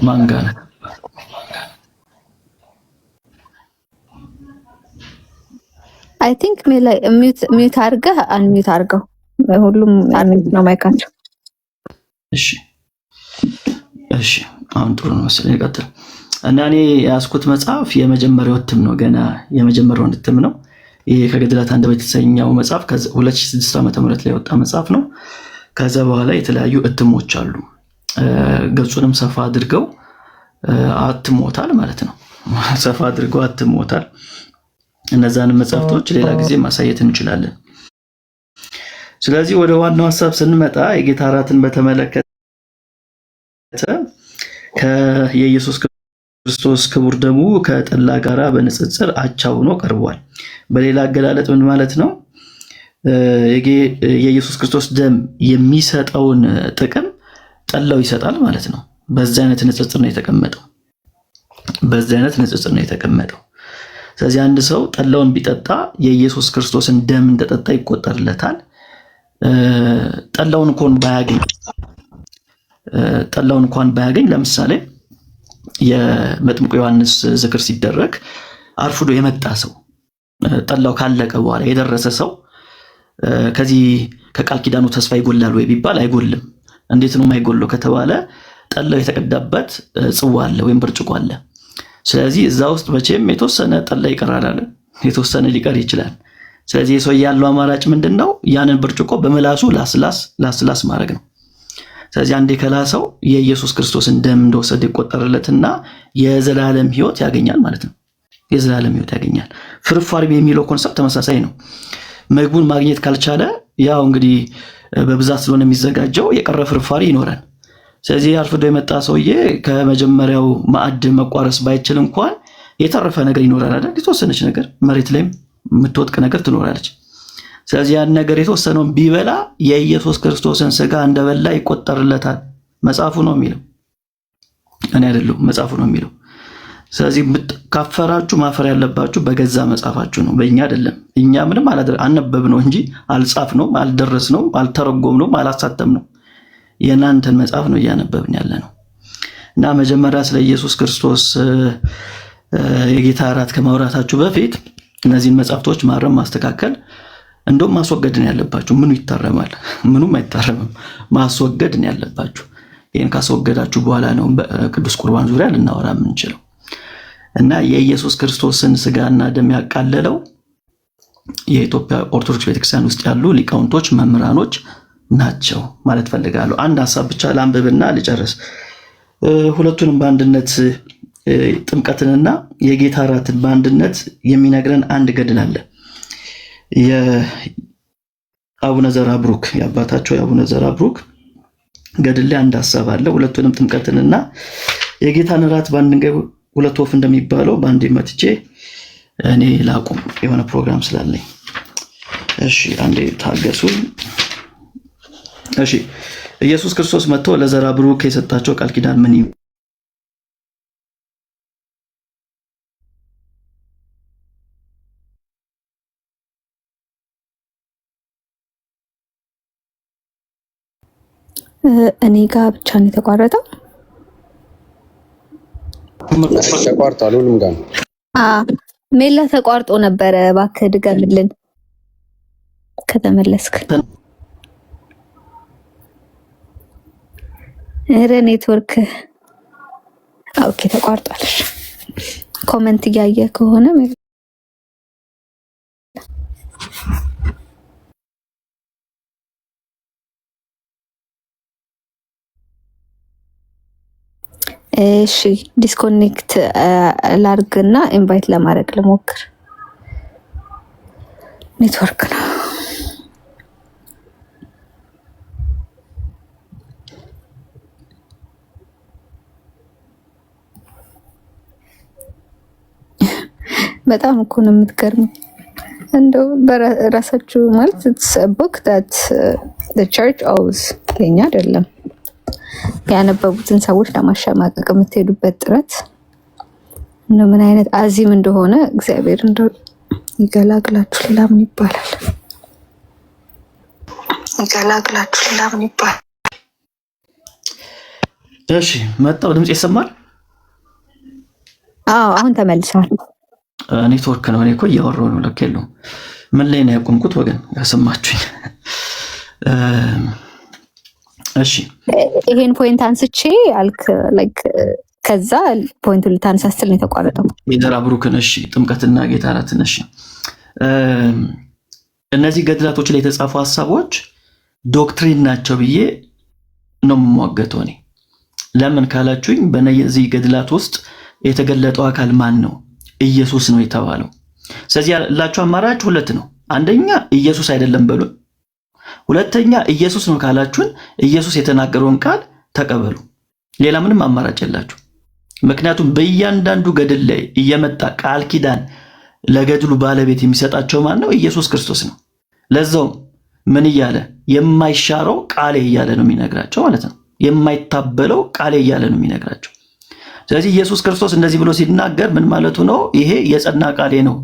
ማንጋና አይ ቲንክ ሚዩት አድርገህ አንሚዩት አድርገው። ሁሉም አንሚዩት ነው ማይካቸው። እሺ አሁን ጥሩ ነው መሰለኝ። ይቀጥል እና እኔ ያስኩት መጽሐፍ የመጀመሪያው እትም ነው። ገና የመጀመሪያው እትም ነው። ይሄ ከገድላት አንደበት የተሰኘው መጽሐፍ ከ2006 ዓ.ም ላይ ወጣ መጽሐፍ ነው። ከዛ በኋላ የተለያዩ እትሞች አሉ። ገጹንም ሰፋ አድርገው አትሞታል ማለት ነው። ሰፋ አድርገው አትሞታል። እነዛን መጽሐፍቶች ሌላ ጊዜ ማሳየት እንችላለን። ስለዚህ ወደ ዋናው ሐሳብ ስንመጣ የጌታ እራትን በተመለከተ የኢየሱስ ክርስቶስ ክቡር ደሙ ከጠላ ጋራ በንጽጽር አቻ ሆኖ ቀርቧል። በሌላ አገላለጥ ምን ማለት ነው? የኢየሱስ ክርስቶስ ደም የሚሰጠውን ጥቅም ጠላው ይሰጣል ማለት ነው። በዚህ አይነት ንጽጽር ነው የተቀመጠው። ስለዚህ አንድ ሰው ጠላውን ቢጠጣ የኢየሱስ ክርስቶስን ደም እንደጠጣ ይቆጠርለታል። ጠላውን እንኳን ባያገኝ ለምሳሌ የመጥምቁ ዮሐንስ ዝክር ሲደረግ አርፍዶ የመጣ ሰው ጠላው ካለቀ በኋላ የደረሰ ሰው ከዚህ ከቃል ኪዳኑ ተስፋ ይጎላል ወይ ቢባል አይጎልም። እንዴት ነው የማይጎለው ከተባለ ጠላው የተቀዳበት ጽዋ አለ ወይም ብርጭቆ አለ። ስለዚህ እዛ ውስጥ መቼም የተወሰነ ጠላ ይቀራል አለ፣ የተወሰነ ሊቀር ይችላል። ስለዚህ የሰው ያለው አማራጭ ምንድነው? ያንን ብርጭቆ በመላሱ ላስላስ ማድረግ ነው። ስለዚህ አንዴ ከላሰው የኢየሱስ ክርስቶስን ደም እንደወሰደ ይቆጠርለትና የዘላለም ሕይወት ያገኛል ማለት ነው። የዘላለም ሕይወት ያገኛል። ፍርፋሪ የሚለው ኮንሰፕት ተመሳሳይ ነው። ምግቡን ማግኘት ካልቻለ ያው እንግዲህ በብዛት ስለሆነ የሚዘጋጀው የቀረ ፍርፋሪ ይኖራል። ስለዚህ አርፍዶ የመጣ ሰውዬ ከመጀመሪያው ማዕድ መቋረስ ባይችል እንኳን የተረፈ ነገር ይኖራል አይደል? የተወሰነች ነገር መሬት ላይም የምትወድቅ ነገር ትኖራለች። ስለዚህ ያን ነገር የተወሰነውን ቢበላ የኢየሱስ ክርስቶስን ስጋ እንደበላ ይቆጠርለታል። መጽሐፉ ነው የሚለው፣ እኔ አይደለሁም፣ መጽሐፉ ነው የሚለው። ስለዚህ ካፈራችሁ ማፈር ያለባችሁ በገዛ መጽሐፋችሁ ነው፣ በእኛ አይደለም። እኛ ምንም አነበብ ነው እንጂ አልጻፍ ነው፣ አልደረስ ነው፣ አልተረጎም ነው፣ አላሳተም ነው። የናንተን መጽሐፍ ነው እያነበብን ያለ ነው። እና መጀመሪያ ስለ ኢየሱስ ክርስቶስ የጌታ እራት ከማውራታችሁ በፊት እነዚህን መጽሐፍቶች ማረም፣ ማስተካከል እንደውም ማስወገድ ነው ያለባችሁ። ምኑ ይታረማል? ምኑም አይታረምም። ማስወገድ ነው ያለባችሁ። ይህን ካስወገዳችሁ በኋላ ነው በቅዱስ ቁርባን ዙሪያ ልናወራ የምንችለው። እና የኢየሱስ ክርስቶስን ስጋና ደም ያቃለለው የኢትዮጵያ ኦርቶዶክስ ቤተክርስቲያን ውስጥ ያሉ ሊቃውንቶች፣ መምህራኖች ናቸው ማለት ፈልጋለሁ። አንድ ሐሳብ ብቻ ላንብብና ልጨርስ። ሁለቱንም በአንድነት ጥምቀትንና የጌታ እራትን በአንድነት የሚነግረን አንድ ገድል አለ። የአቡነ ዘራብሩክ የአባታቸው የአቡነ ዘራብሩክ ገድል ላይ አንድ ሐሳብ አለ። ሁለቱንም ጥምቀትንና የጌታን እራት በአንድ ድንጋይ ሁለት ወፍ እንደሚባለው በአንድ መትቼ እኔ ላቁም፣ የሆነ ፕሮግራም ስላለኝ። እሺ አንዴ ታገሱ። እሺ ኢየሱስ ክርስቶስ መጥቶ ለዘራብሩክ የሰጣቸው ቃል ኪዳን ምን እኔ ጋር ብቻ ነው የተቋረጠው? ተቋርጧል። ሁሉም ጋር ነው። ሜላ ተቋርጦ ነበረ። እባክህ ድገምልን ከተመለስክ። እረ ኔትወርክ ኦኬ፣ ተቋርጧል። ኮሜንት እያየ ከሆነ እሺ ዲስኮኔክት ላርግና ኢንቫይት ለማድረግ ልሞክር። ኔትወርክ ነው። በጣም እኮ ነው የምትገርመው። እንደው በራሳችሁ ማለት it's a book that the church owes የኛ አይደለም። ያነበቡትን ሰዎች ለማሸማቀቅ የምትሄዱበት ጥረት ነው ምን አይነት አዚም እንደሆነ እግዚአብሔር እንደው ይገላግላችሁ። ሌላ ምን ይባላል? ይገላግላችሁ። ሌላ ምን ይባላል? እሺ መጣው። ድምጽ ይሰማል? አዎ አሁን ተመልሷል። ኔትወርክ ነው። እኔ እኮ እያወራሁ ነው። ለካ የለውም። ምን ላይ ነው ያቆምኩት? ወገን ያሰማችሁኝ። እሺ ይሄን ፖይንት አንስቼ አልክ ላይክ ከዛ ፖይንቱ ልታነሳ ስትል ነው የተቋረጠው። የዘራብሩክን እሺ፣ ጥምቀትና ጌታ እራትን እሺ፣ እነዚህ ገድላቶች ላይ የተጻፉ ሐሳቦች ዶክትሪን ናቸው ብዬ ነው የምሟገተው እኔ። ለምን ካላችሁኝ በእነዚህ ገድላት ውስጥ የተገለጠው አካል ማን ነው? ኢየሱስ ነው የተባለው። ስለዚህ ያላችሁ አማራጭ ሁለት ነው። አንደኛ ኢየሱስ አይደለም በሉ። ሁለተኛ ኢየሱስ ነው ካላችሁን ኢየሱስ የተናገረውን ቃል ተቀበሉ። ሌላ ምንም አማራጭ የላችሁ። ምክንያቱም በእያንዳንዱ ገድል ላይ እየመጣ ቃል ኪዳን ለገድሉ ባለቤት የሚሰጣቸው ማን ነው? ኢየሱስ ክርስቶስ ነው። ለዛው ምን እያለ የማይሻረው ቃሌ እያለ ነው የሚነግራቸው ማለት ነው። የማይታበለው ቃሌ እያለ ነው የሚነግራቸው። ስለዚህ ኢየሱስ ክርስቶስ እንደዚህ ብሎ ሲናገር ምን ማለቱ ነው? ይሄ የጸና ቃሌ ነው፣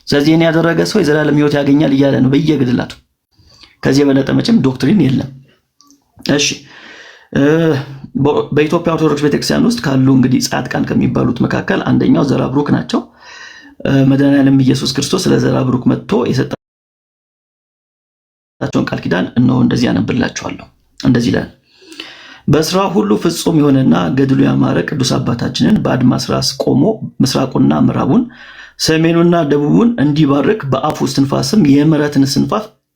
ስለዚህ እኔ ያደረገ ሰው የዘላለም ሕይወት ያገኛል እያለ ነው በየገድላቱ። ከዚህ የበለጠ መቼም ዶክትሪን የለም። እሺ በኢትዮጵያ ኦርቶዶክስ ቤተክርስቲያን ውስጥ ካሉ እንግዲህ ጻድቃን ከሚባሉት መካከል አንደኛው ዘራብሩክ ናቸው። መድኃኔዓለም ኢየሱስ ክርስቶስ ለዘራብሩክ መጥቶ የሰጣቸውን ቃል ኪዳን እነሆ እንደዚህ ያነብላችኋለሁ። እንደዚህ ይላል። በስራ ሁሉ ፍጹም የሆነና ገድሉ ያማረ ቅዱስ አባታችንን በአድማስ ራስ ቆሞ ምስራቁና ምዕራቡን ሰሜኑና ደቡቡን እንዲባርክ በአፉ እስትንፋስም የምሕረትን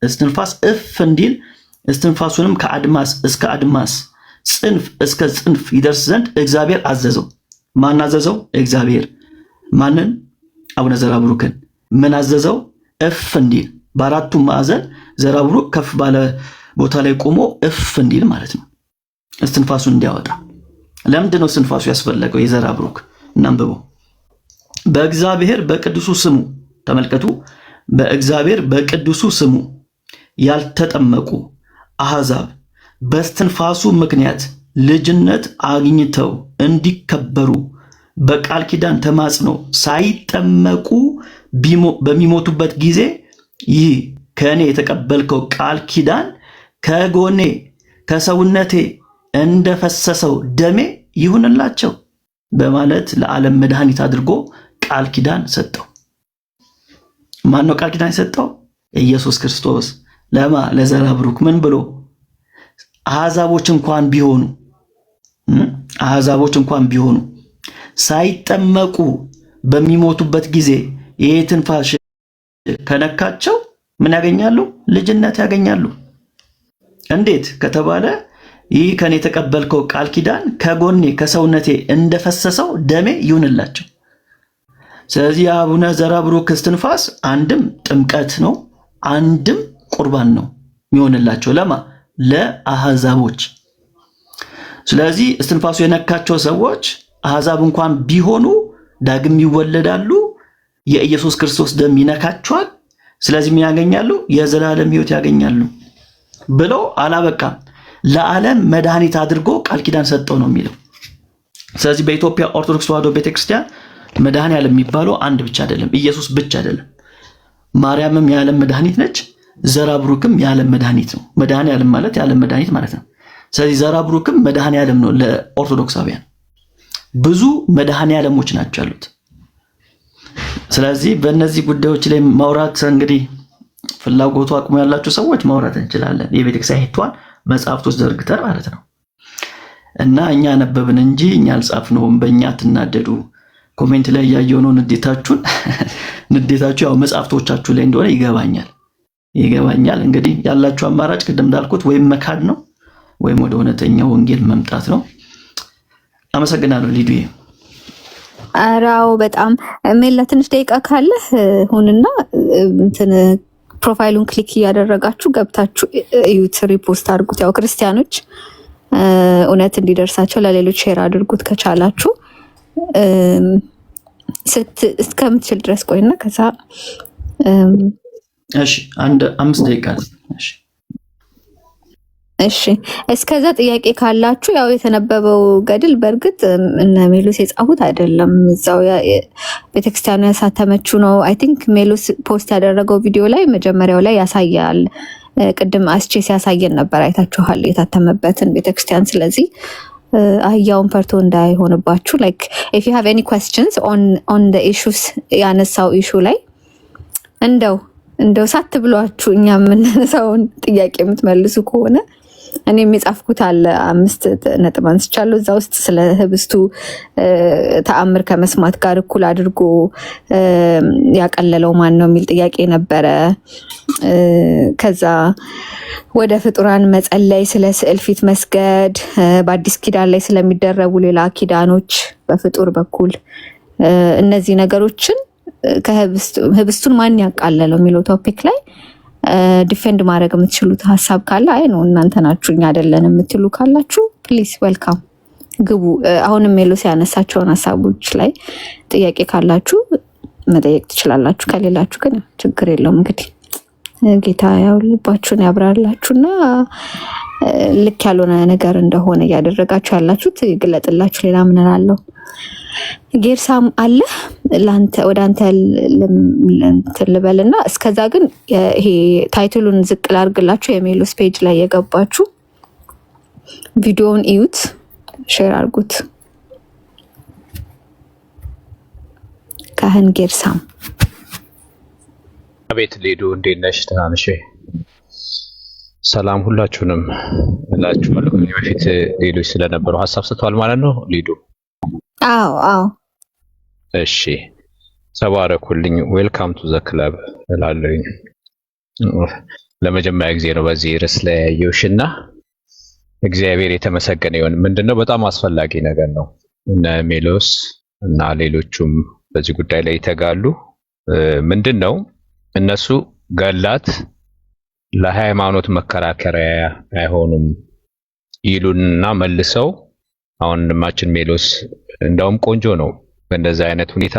እስትንፋስ እፍ እንዲል እስትንፋሱንም ከአድማስ እስከ አድማስ ጽንፍ እስከ ጽንፍ ይደርስ ዘንድ እግዚአብሔር አዘዘው። ማን አዘዘው? እግዚአብሔር። ማንን? አቡነ ዘራብሩክን። ምን አዘዘው? እፍ እንዲል በአራቱም ማዕዘን ዘራብሩክ ከፍ ባለ ቦታ ላይ ቆሞ እፍ እንዲል ማለት ነው፣ እስትንፋሱን እንዲያወጣ። ለምንድን ነው እስትንፋሱ ያስፈለገው? የዘራብሩክ እናንብበው። በእግዚአብሔር በቅዱሱ ስሙ፣ ተመልከቱ፣ በእግዚአብሔር በቅዱሱ ስሙ ያልተጠመቁ አሕዛብ በእስትንፋሱ ምክንያት ልጅነት አግኝተው እንዲከበሩ በቃል ኪዳን ተማጽኖ ሳይጠመቁ በሚሞቱበት ጊዜ ይህ ከእኔ የተቀበልከው ቃል ኪዳን ከጎኔ ከሰውነቴ እንደፈሰሰው ደሜ ይሁንላቸው በማለት ለዓለም መድኃኒት አድርጎ ቃል ኪዳን ሰጠው። ማን ነው ቃል ኪዳን የሰጠው? ኢየሱስ ክርስቶስ። ለማ? ለዘራብሩክ። ምን ብሎ? አሕዛቦች እንኳን ቢሆኑ ሳይጠመቁ በሚሞቱበት ጊዜ ይሄ ትንፋሽ ከነካቸው ምን ያገኛሉ? ልጅነት ያገኛሉ። እንዴት ከተባለ ይህ ከኔ የተቀበልከው ቃል ኪዳን ከጎኔ ከሰውነቴ እንደፈሰሰው ደሜ ይሁንላቸው። ስለዚህ የአቡነ ዘራብሩክ እስትንፋስ አንድም ጥምቀት ነው፣ አንድም ቁርባን ነው የሚሆንላቸው። ለማ? ለአሕዛቦች። ስለዚህ እስትንፋሱ የነካቸው ሰዎች አሕዛብ እንኳን ቢሆኑ ዳግም ይወለዳሉ፣ የኢየሱስ ክርስቶስ ደም ይነካቸዋል። ስለዚህ ምን ያገኛሉ? የዘላለም ሕይወት ያገኛሉ ብለው አላበቃም፣ ለዓለም መድኃኒት አድርጎ ቃል ኪዳን ሰጠው ነው የሚለው። ስለዚህ በኢትዮጵያ ኦርቶዶክስ ተዋሕዶ ቤተክርስቲያን መድኃኔዓለም የሚባለው አንድ ብቻ አይደለም፣ ኢየሱስ ብቻ አይደለም። ማርያምም የዓለም መድኃኒት ነች፣ ዘራብሩክም የዓለም መድኃኒት ነው። መድኃኔዓለም ማለት የዓለም መድኃኒት ማለት ነው። ስለዚህ ዘራብሩክም መድኃኔዓለም ነው ለኦርቶዶክሳውያን። ብዙ መድኃኔዓለሞች ናቸው ያሉት። ስለዚህ በእነዚህ ጉዳዮች ላይ ማውራት እንግዲህ ፍላጎቱ አቅሙ ያላችሁ ሰዎች ማውራት እንችላለን። የቤተክርስቲያን ሕቷን መጽሐፍቶች ዘርግተን ማለት ነው። እና እኛ ነበብን እንጂ እኛ አልጻፍነውም። በእኛ አትናደዱ። ኮሜንት ላይ ያየው ነው ንዴታችሁ ያው መጽሐፍቶቻችሁ ላይ እንደሆነ ይገባኛል። እንግዲህ ያላችሁ አማራጭ ቅድም እንዳልኩት ወይም መካድ ነው ወይም ወደ እውነተኛው ወንጌል መምጣት ነው። አመሰግናለሁ ሊዱዬ። አራው በጣም ሜላ ትንሽ ደቂቃ ካለ ሁንና እንትን ፕሮፋይሉን ክሊክ እያደረጋችሁ ገብታችሁ እዩት፣ ሪፖስት አድርጉት። ያው ክርስቲያኖች እውነት እንዲደርሳቸው ለሌሎች ሼር አድርጉት ከቻላችሁ። እስከምትችል ድረስ ቆይና ከዛ እሺ፣ አንድ 5 ደቂቃ። እሺ፣ እስከዛ ጥያቄ ካላችሁ ያው የተነበበው ገድል በእርግጥ እነ ሜሎስ የጻፉት አይደለም፣ እዛው ቤተክርስቲያኑ ያሳተመችው ነው። አይ ቲንክ ሜሎስ ፖስት ያደረገው ቪዲዮ ላይ መጀመሪያው ላይ ያሳያል። ቅድም አስቼ ሲያሳየን ነበር፣ አይታችኋል የታተመበትን ቤተክርስቲያን። ስለዚህ አህያውን ፈርቶ እንዳይሆንባችሁ ላይክ if you have any questions on the issues ያነሳው ኢሹ ላይ እንደው ሳት ብሏችሁ እኛ የምናነሳውን ጥያቄ የምትመልሱ ከሆነ እኔም የጻፍኩት አለ 5 ነጥብ አንስቻለሁ። እዛ ውስጥ ስለ ህብስቱ ተአምር ከመስማት ጋር እኩል አድርጎ ያቀለለው ማን ነው የሚል ጥያቄ ነበረ። ከዛ ወደ ፍጡራን መጸለይ፣ ስለ ስዕል ፊት መስገድ፣ በአዲስ ኪዳን ላይ ስለሚደረጉ ሌላ ኪዳኖች በፍጡር በኩል እነዚህ ነገሮችን ከህብስቱን ማን ያቃለለው የሚለው ቶፒክ ላይ ዲፌንድ ማድረግ የምትችሉት ሀሳብ ካለ አይ ነው እናንተ ናችሁ እኛ አይደለን የምትሉ ካላችሁ ፕሊዝ ዌልካም ግቡ። አሁንም ሜሎስ ያነሳቸውን ሀሳቦች ላይ ጥያቄ ካላችሁ መጠየቅ ትችላላችሁ። ከሌላችሁ ግን ችግር የለውም። እንግዲህ ጌታ ያው ልባችሁን ያብራላችሁና ልክ ያልሆነ ነገር እንደሆነ እያደረጋችሁ ያላችሁት ይግለጥላችሁ። ሌላ ምን እላለሁ? ጌርሳም አለ ላንተ ወደ አንተ ልበልና እስከዛ ግን ይሄ ታይትሉን ዝቅ ላድርግላችሁ። የሜሎስ ፔጅ ላይ የገባችሁ ቪዲዮውን እዩት፣ ሼር አድርጉት። ካህን ጌርሳም አቤት ሊዱ እንዴት ነሽ? ደህና ነሽ? ሰላም ሁላችሁንም እላችኋለሁ። ከዚህ በፊት ሌሎች ስለነበሩ ሀሳብ ሰጥተዋል ማለት ነው። ሊዱ አዎ እሺ፣ ተባረኩልኝ። ዌልካም ቱ ዘ ክለብ እላለሁኝ። ለመጀመሪያ ጊዜ ነው በዚህ ርዕስ ላይ ያየሁሽና እግዚአብሔር የተመሰገነ ይሁን። ምንድነው በጣም አስፈላጊ ነገር ነው። እነ ሜሎስ እና ሌሎቹም በዚህ ጉዳይ ላይ ይተጋሉ። ምንድነው እነሱ ገላት ለሃይማኖት መከራከሪያ አይሆኑም ይሉንና መልሰው አሁን ወንድማችን ሜሎስ እንደውም ቆንጆ ነው በእንደዛ አይነት ሁኔታ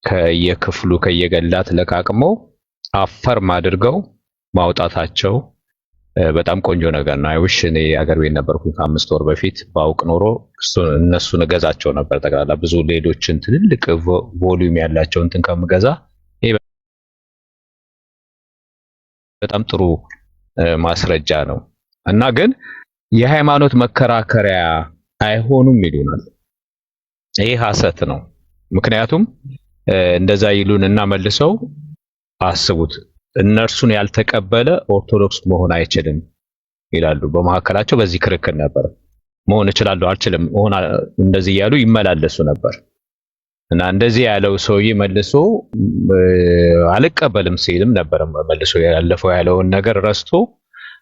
ከየክፍሉ ከየገላት ለቃቅመው አፈርም አድርገው ማውጣታቸው በጣም ቆንጆ ነገር ነው። አይውሽ እኔ አገር ቤት ነበርኩኝ ከ5 ወር በፊት ባውቅ ኖሮ እነሱን እገዛቸው ነበር። ጠቅላላ ብዙ ሌሎችን ትልልቅ ቮሊዩም ያላቸው እንትን ከምገዛ ይሄ በጣም ጥሩ ማስረጃ ነው። እና ግን የሃይማኖት መከራከሪያ አይሆኑም ይሉናል። ይሄ ሐሰት ነው። ምክንያቱም እንደዛ ይሉንና መልሰው አስቡት እነርሱን ያልተቀበለ ኦርቶዶክስ መሆን አይችልም ይላሉ። በመካከላቸው በዚህ ክርክር ነበር። መሆን እችላለሁ አልችልም እንደዚህ ያሉ ይመላለሱ ነበር። እና እንደዚህ ያለው ሰውዬ መልሶ አልቀበልም ሲልም ነበር። መልሶ ያለፈው ያለውን ነገር ረስቶ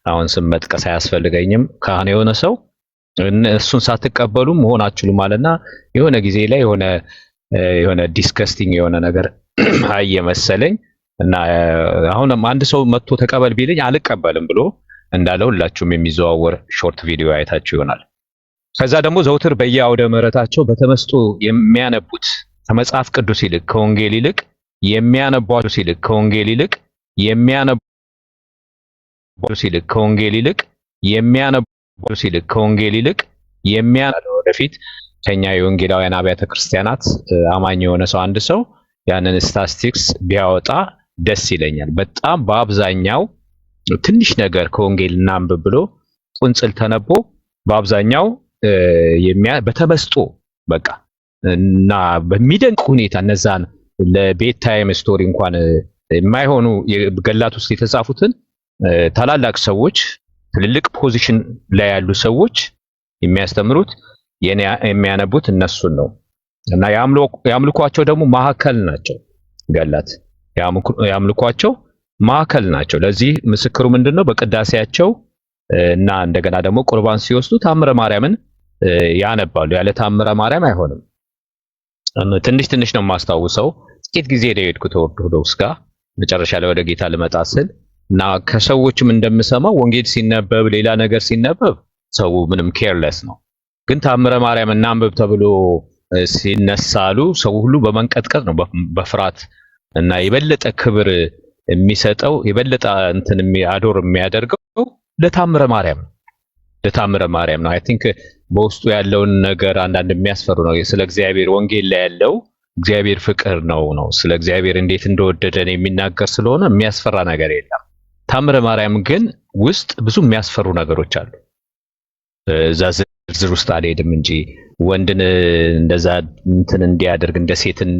አሁን ስም መጥቀስ አያስፈልገኝም ካህን የሆነ ሰው እሱን ሳትቀበሉ መሆን አትችሉም አለና የሆነ ጊዜ ላይ የሆነ ዲስከስቲንግ የሆነ ነገር አየ መሰለኝ። እና አሁን አንድ ሰው መጥቶ ተቀበል ቢልኝ አልቀበልም ብሎ እንዳለው ሁላችሁም የሚዘዋወር ሾርት ቪዲዮ አይታችሁ ይሆናል። ከዛ ደግሞ ዘውትር በየአውደ ምሕረታቸው በተመስጦ የሚያነቡት ከመጽሐፍ ቅዱስ ይልቅ ከወንጌል ይልቅ ወደፊት ከኛ የወንጌላውያን አብያተ ክርስቲያናት አማኝ የሆነ ሰው አንድ ሰው ያንን ስታቲስቲክስ ቢያወጣ ደስ ይለኛል። በጣም በአብዛኛው ትንሽ ነገር ከወንጌል እናንብብ ብሎ ቁንጽል ተነቦ በአብዛኛው በተመስጦ በቃ እና በሚደንቅ ሁኔታ እነዛን ለቤት ታይም ስቶሪ እንኳን የማይሆኑ ገላት ውስጥ የተጻፉትን ታላላቅ ሰዎች ትልልቅ ፖዚሽን ላይ ያሉ ሰዎች የሚያስተምሩት የሚያነቡት እነሱን ነው። እና ያምልኳቸው ደግሞ ማዕከል ናቸው። ገላት ያምልኳቸው ማዕከል ናቸው። ለዚህ ምስክሩ ምንድነው? በቅዳሴያቸው እና እንደገና ደግሞ ቁርባን ሲወስዱ ታምረ ማርያምን ያነባሉ። ያለ ታምረ ማርያም አይሆንም። ትንሽ ትንሽ ነው የማስታውሰው። ጥቂት ጊዜ ነው የሄድኩት ኦርቶዶክስ ጋር መጨረሻ ላይ ወደ ጌታ ልመጣ ስል እና ከሰዎችም እንደምሰማው ወንጌል ሲነበብ ሌላ ነገር ሲነበብ ሰው ምንም ኬርለስ ነው። ግን ታምረ ማርያም እናንብብ ተብሎ ሲነሳሉ ሰው ሁሉ በመንቀጥቀጥ ነው በፍርሃት እና የበለጠ ክብር የሚሰጠው የበለጠ እንትን አዶር የሚያደርገው ለታምረ ማርያም ነው። አይ ቲንክ በውስጡ ያለውን ነገር አንዳንድ የሚያስፈሩ ነው። ስለ እግዚአብሔር ወንጌል ላይ ያለው እግዚአብሔር ፍቅር ነው። ስለ እግዚአብሔር እንዴት እንደወደደን የሚናገር ስለሆነ የሚያስፈራ ነገር የለም። ታምረ ማርያም ግን ውስጥ ብዙ የሚያስፈሩ ነገሮች አሉ። እዛ ዝርዝር ውስጥ አልሄድም እንጂ ወንድን እንደዛ እንትን እንዲያደርግ እንደ ሴትን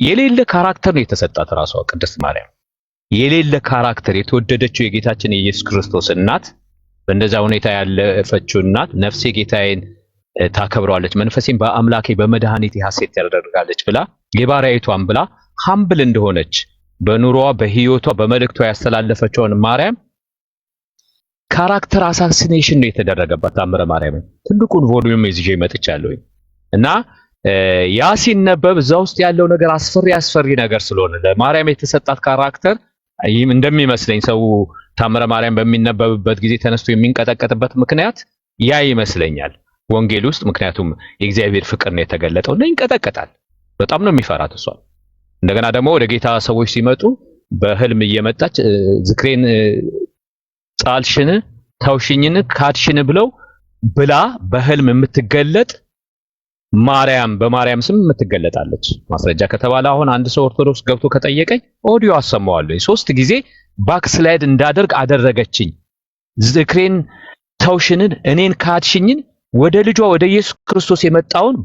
የሌለ ካራክተር ነው የተሰጣት ራሷ ቅድስት ማርያም። የሌለ ካራክተር የተወደደችው የጌታችን የኢየሱስ ክርስቶስ እናት በእንደዛ ሁኔታ ያለፈችው እናት ነፍሴ ጌታዬን ታከብረዋለች፣ መንፈሴም በአምላኬ በመድኃኒቴ ሐሴት ታደርጋለች ብላ የባሪያይቷን ብላ ሀምብል እንደሆነች በኑሮዋ በህይወቷ በመልእክቷ ያስተላለፈችውን ማርያም ካራክተር አሳሲኔሽን ነው የተደረገባት። ታምረ ማርያም ትልቁን ቮሊዩም ይዤ መጥቻለሁ እና ያ ሲነበብ እዛ ውስጥ ያለው ነገር አስፈሪ ነገር ስለሆነ ለማርያም የተሰጣት ካራክተር እንደሚመስለኝ ሰው ታምረ ማርያም በሚነበብበት ጊዜ ተነስቶ የሚንቀጠቀጥበት ምክንያት ያ ይመስለኛል ወንጌል ውስጥ። ምክንያቱም የእግዚአብሔር ፍቅር ነው የተገለጠው እና ይንቀጠቀጣል። በጣም ነው የሚፈራት እሷ። እንደገና ደግሞ ወደ ጌታ ሰዎች ሲመጡ በህልም እየመጣች ዝክሬን ጣልሽን ተውሽኝን ካድሽን ብላ በህልም የምትገለጥ ማርያም በማርያም ስም የምትገለጣለች። ማስረጃ ከተባለ አሁን አንድ ሰው ኦርቶዶክስ ገብቶ ከጠየቀኝ ኦዲዮ አሰማዋለሁ። 3 ጊዜ ባክስላይድ እንዳደርግ አደረገችኝ። ዝክሬን ተውሽንን እኔን ካድሽኝን ወደ ልጇ ወደ ኢየሱስ ክርስቶስ የመጣውን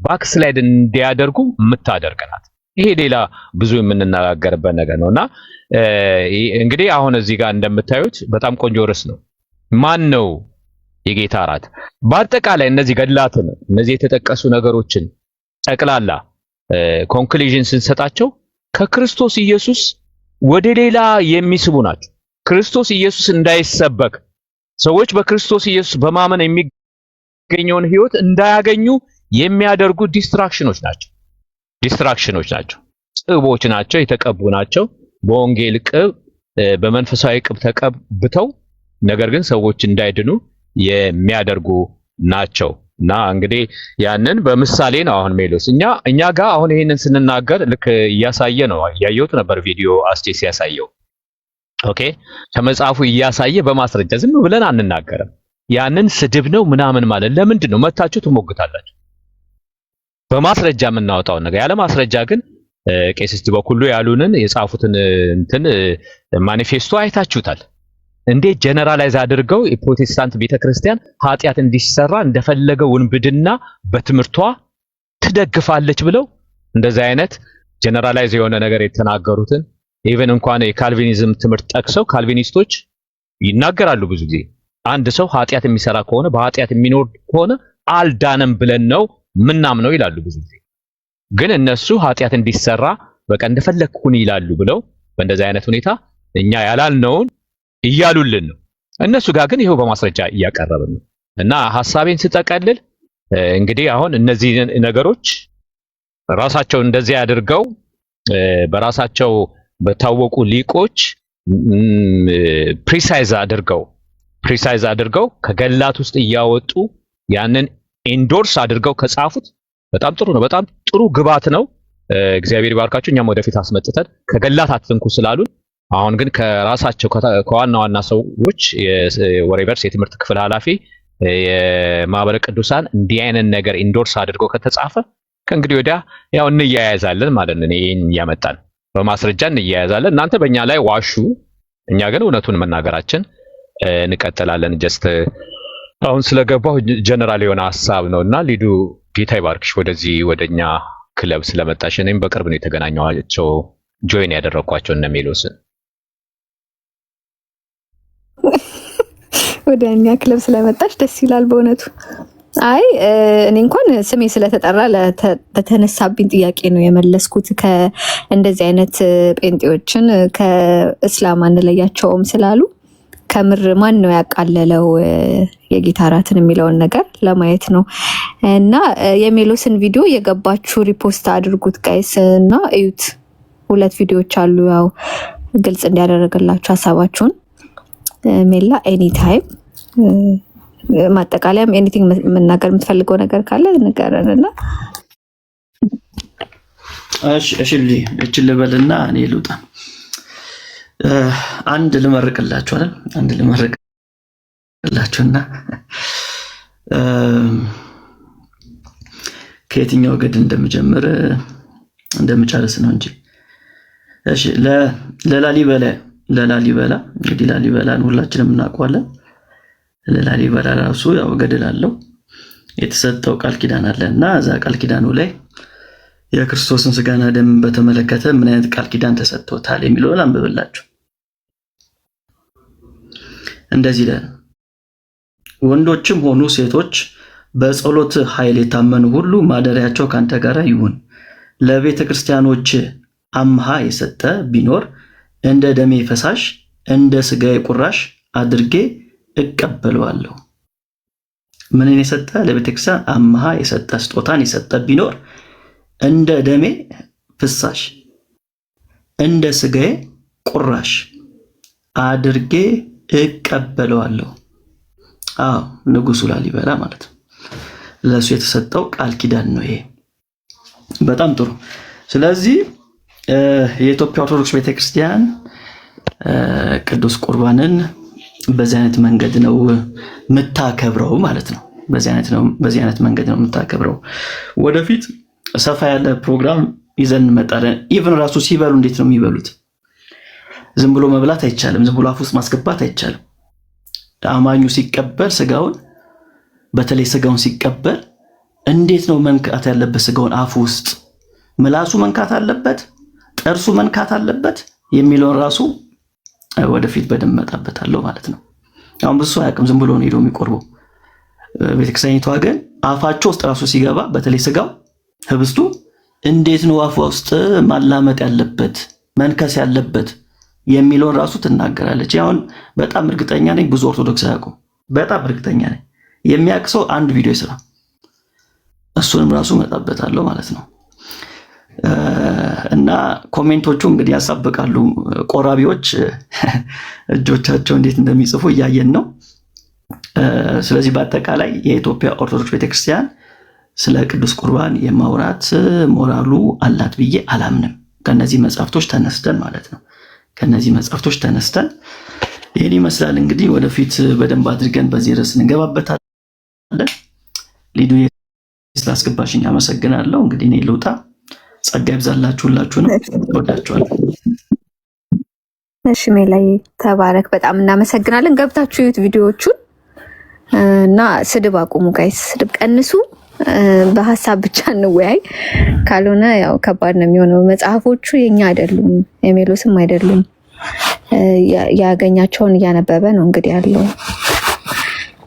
ባክስላይድ እንዲያደርጉ የምታደርግ ናት። ይሄ ሌላ ብዙ የምንነጋገርበት ነገር ነውና እንግዲህ አሁን እዚህ ጋር እንደምታዩት በጣም ቆንጆ ርዕስ ነው። ማን ነው የጌታ እራት? በአጠቃላይ እነዚህ ገድላትን እነዚህ የተጠቀሱ ነገሮችን ጠቅላላ ኮንክሉዥን ስንሰጣቸው ከክርስቶስ ኢየሱስ ወደ ሌላ የሚስቡ ናቸው። ክርስቶስ ኢየሱስ እንዳይሰበክ ሰዎች በክርስቶስ ኢየሱስ በማመን የሚገኘውን ሕይወት እንዳያገኙ የሚያደርጉ ዲስትራክሽኖች ናቸው። ጽቦች ናቸው፣ የተቀቡ ናቸው። በወንጌል ቅብ በመንፈሳዊ ቅብ ተቀብተው ነገር ግን ሰዎች እንዳይድኑ የሚያደርጉ ናቸው። እና እንግዲህ ያንን በምሳሌ ነው አሁን ሜሎስ እኛ ጋር አሁን ይሄንን ስንናገር ልክ እያሳየ ነው። ያየሁት ነበር ቪዲዮ አስቴስ ያሳየው። ኦኬ ከመጽሐፉ እያሳየ በማስረጃ ዝም ብለን አንናገርም። ያንን ስድብ ነው ምናምን ማለት ለምንድን ነው መታችሁ ትሞግታላችሁ? በማስረጃ የምናወጣው ነገር ያለ ማስረጃ ግን ቄስ በኩሉ ያሉንን የጻፉትን እንትን ማኒፌስቶ አይታችሁታል። እንዴት ጀነራላይዝ አድርገው የፕሮቴስታንት ቤተክርስቲያን ኃጢአት እንዲሰራ እንደፈለገው ውንብድና በትምህርቷ ትደግፋለች ብለው እንደዚህ አይነት ጀነራላይዝ የሆነ ነገር የተናገሩትን ኢቨን እንኳን የካልቪኒዝም ትምህርት ጠቅሰው ካልቪኒስቶች ይናገራሉ ብዙ ጊዜ አንድ ሰው ኃጢአት የሚሰራ ከሆነ በኃጢአት የሚኖር ከሆነ አልዳነም ብለን ነው ምናምነው ይላሉ ብዙ ጊዜ። ግን እነሱ ኃጢአት እንዲሰራ በቃ እንደፈለኩን ይላሉ ብለው በእንደዚህ አይነት ሁኔታ እኛ ያላልነውን እያሉልን ነው። እነሱ ጋር ግን ይሄው በማስረጃ እያቀረብን ነው። እና ሐሳቤን ስጠቀልል እንግዲህ አሁን እነዚህ ነገሮች ራሳቸው እንደዚህ አድርገው በራሳቸው በታወቁ ሊቆች ፕሪሳይዝ አድርገው ከገላት ውስጥ እያወጡ ያንን ኢንዶርስ አድርገው ከጻፉት በጣም ጥሩ ነው። በጣም ጥሩ ግባት ነው። እግዚአብሔር ይባርካቸው። እኛም ወደፊት አስመጥተን ከገላት አትንኩ ስላሉን አሁን ግን ከራሳቸው ከዋና ዋና ሰዎች የወሬቨርስ የትምህርት ክፍል ኃላፊ የማህበረ ቅዱሳን እንዲህ አይነት ነገር ኢንዶርስ አድርገው ከተጻፈ ከእንግዲህ ወዲያ ያው እንያያዛለን ማለት ነው። ይሄን ያመጣን በማስረጃ እንያያዛለን። እናንተ በእኛ ላይ ዋሹ፣ እኛ ግን እውነቱን መናገራችን እንቀጥላለን። ጀስት አሁን ስለገባው ጀነራል የሆነ ሐሳብ ነውና ሊዱ ጌታ ይባርክሽ ወደዚህ ወደኛ ክለብ ስለመጣሽ። እኔም በቅርብ ነው የተገናኘኋቸው ጆይን ያደረኳቸው እነ ሜሎስን ወደኛ ክለብ ስለመጣሽ ደስ ይላል በእውነቱ። አይ እኔ እንኳን ስሜ ስለተጠራ ለተነሳብኝ ጥያቄ ነው የመለስኩት። ከእንደዚህ አይነት ጴንጤዎችን ከእስላም አንለያቸውም ስላሉ ከምር ማን ነው ያቃለለው የጌታ እራትን የሚለውን ነገር ለማየት ነው። እና የሜሎስን ቪዲዮ የገባችሁ ሪፖስት አድርጉት ጋይስ እና እዩት። 2 ቪዲዮዎች አሉ ያው ግልጽ እንዲያደርግላችሁ ሐሳባችሁን። ሜላ ኤኒ ታይም ማጠቃለያም ኤኒቲንግ መናገር የምትፈልገው ነገር ካለ ንገረንና። እሺ እቺ ልበልና እኔ ልውጣ። አንድ ልመርቅላችሁ አይደል? አንድ ልመርቅላችሁና ከየትኛው ገድ እንደምጨርስ ነው እንጂ። እሺ ለላሊበላ እንግዲህ ላሊበላን ሁላችንም እናውቀዋለን። ለላሊበላ ራሱ ያው ገድል አለው የተሰጠው ቃል ኪዳን አለና እዛ ቃል ኪዳኑ ላይ የክርስቶስን ስጋና ደም በተመለከተ ምን አይነት ቃል ኪዳን ተሰጥቶታል የሚለውን አንብብላችሁ። እንደዚህ ይላል፣ ወንዶችም ሆኑ ሴቶች በጸሎት ኃይል የታመኑ ሁሉ ማደሪያቸው ካንተ ጋር ይሁን። ለቤተ ክርስቲያኖች አምሃ የሰጠ ቢኖር እንደ ደሜ ፈሳሽ እንደ ስጋዬ ቁራሽ አድርጌ እቀበለዋለሁ። ምንን የሰጠ? ለቤተ ክርስቲያን አምሃ የሰጠ ስጦታን የሰጠ ቢኖር እንደ ደሜ ፍሳሽ እንደ ስጋዬ ቁራሽ አድርጌ እቀበለዋለሁ። ንጉሱ ላሊበላ ማለት ነው። ለሱ የተሰጠው ቃል ኪዳን ነው ይሄ። በጣም ጥሩ። ስለዚህ የኢትዮጵያ ኦርቶዶክስ ቤተክርስቲያን ቅዱስ ቁርባንን በዚህ አይነት መንገድ ነው የምታከብረው ማለት ነው። በዚህ አይነት መንገድ ነው የምታከብረው። ወደፊት ሰፋ ያለ ፕሮግራም ይዘን እንመጣለን። ኢቭን ራሱ ሲበሉ እንዴት ነው የሚበሉት? ዝም ብሎ መብላት አይቻልም። ዝም ብሎ አፍ ውስጥ ማስገባት አይቻልም። አማኙ ሲቀበል ስጋውን፣ በተለይ ስጋውን ሲቀበል እንዴት ነው መንካት ያለበት? ስጋውን አፍ ውስጥ ምላሱ መንካት አለበት፣ ጥርሱ መንካት አለበት የሚለውን ራሱ ወደፊት በደንብ መጣበታለሁ ማለት ነው። አሁን ብዙ ሰው አያውቅም፣ ዝም ብሎ ነው ሄዶ የሚቆርበው። ቤተክርስቲያኒቷ ግን አፋቸው ውስጥ ራሱ ሲገባ በተለይ ስጋው ህብስቱ እንዴት ነው አፏ ውስጥ ማላመጥ ያለበት መንከስ ያለበት የሚለውን ራሱ ትናገራለች። አሁን በጣም እርግጠኛ ነኝ ብዙ ኦርቶዶክስ አያውቁም። በጣም እርግጠኛ ነኝ። የሚያውቅ ሰው አንድ ቪዲዮ ይስራ፣ እሱንም ራሱ መጣበታለሁ ማለት ነው። እና ኮሜንቶቹ እንግዲህ ያሳብቃሉ። ቆራቢዎች እጆቻቸው እንዴት እንደሚጽፉ እያየን ነው። ስለዚህ በአጠቃላይ የኢትዮጵያ ኦርቶዶክስ ቤተክርስቲያን ስለ ቅዱስ ቁርባን የማውራት ሞራሉ አላት ብዬ አላምንም። ከነዚህ መጽሐፍቶች ተነስተን ማለት ነው። ከነዚህ መጽሐፍቶች ተነስተን ይህን ይመስላል። እንግዲህ ወደፊት በደንብ አድርገን በዚህ ርዕስ እንገባበታለን። ሊዱ ስላስገባሽኝ አመሰግናለሁ። እንግዲህ እኔ ልውጣ። ጸጋ ይብዛላችሁ። ሁላችሁንም እወዳችኋለሁ። እሺ ሜላይ ተባረክ። በጣም እናመሰግናለን። ገብታችሁ እዩት ቪዲዮዎቹን እና ስድብ አቁሙ ጋይስ፣ ስድብ ቀንሱ። በሀሳብ ብቻ እንወያይ። ካልሆነ ያው ከባድ ነው የሚሆነው። መጽሐፎቹ የኛ አይደሉም፣ የሜሎስም አይደሉም። ያገኛቸውን እያነበበ ነው እንግዲህ ያለው።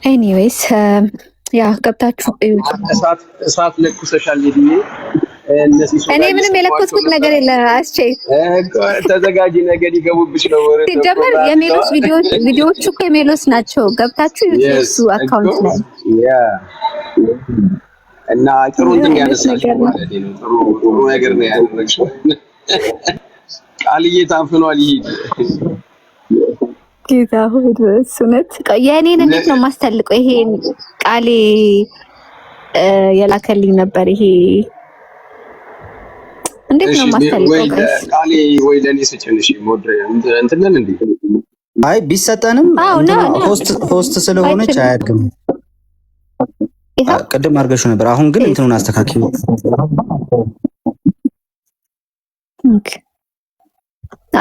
ኤኒዌይስ ያ ገብታችሁ እዩት። እሳት ለኩሰሻል ዲዲ። እኔ ምንም የለኮስኩት ነገር የለ። አስቼ ተዘጋጂ፣ ነገር ይገቡብሽ ነው። ሲጀመር የሜሎስ ቪዲዮዎቹ እኮ የሜሎስ ናቸው። ገብታችሁ የሱ አካውንት ላይ እና ጥሩ እንትን ያነሳሽው ማለት ነው። ጥሩ ነገር ነው ያደረግሽው። ቃልዬ ታፍኗል። ይሄድ ጌታ ሆይ እሱነት የእኔን እንዴት ነው ማስተልቀው? ይሄን ቃሌ የላከልኝ ነበር። ይሄ እንዴት ነው ማስተልቀው? ቃሌ ወይ ለኔ ስጭንሽ ሞድሬ እንትነን እንዴ? አይ ቢሰጠንም ሆስት ስለሆነች አያድግም። ቅድም አድርገሽው ነበር። አሁን ግን እንትኑን አስተካክሉ። ኦኬ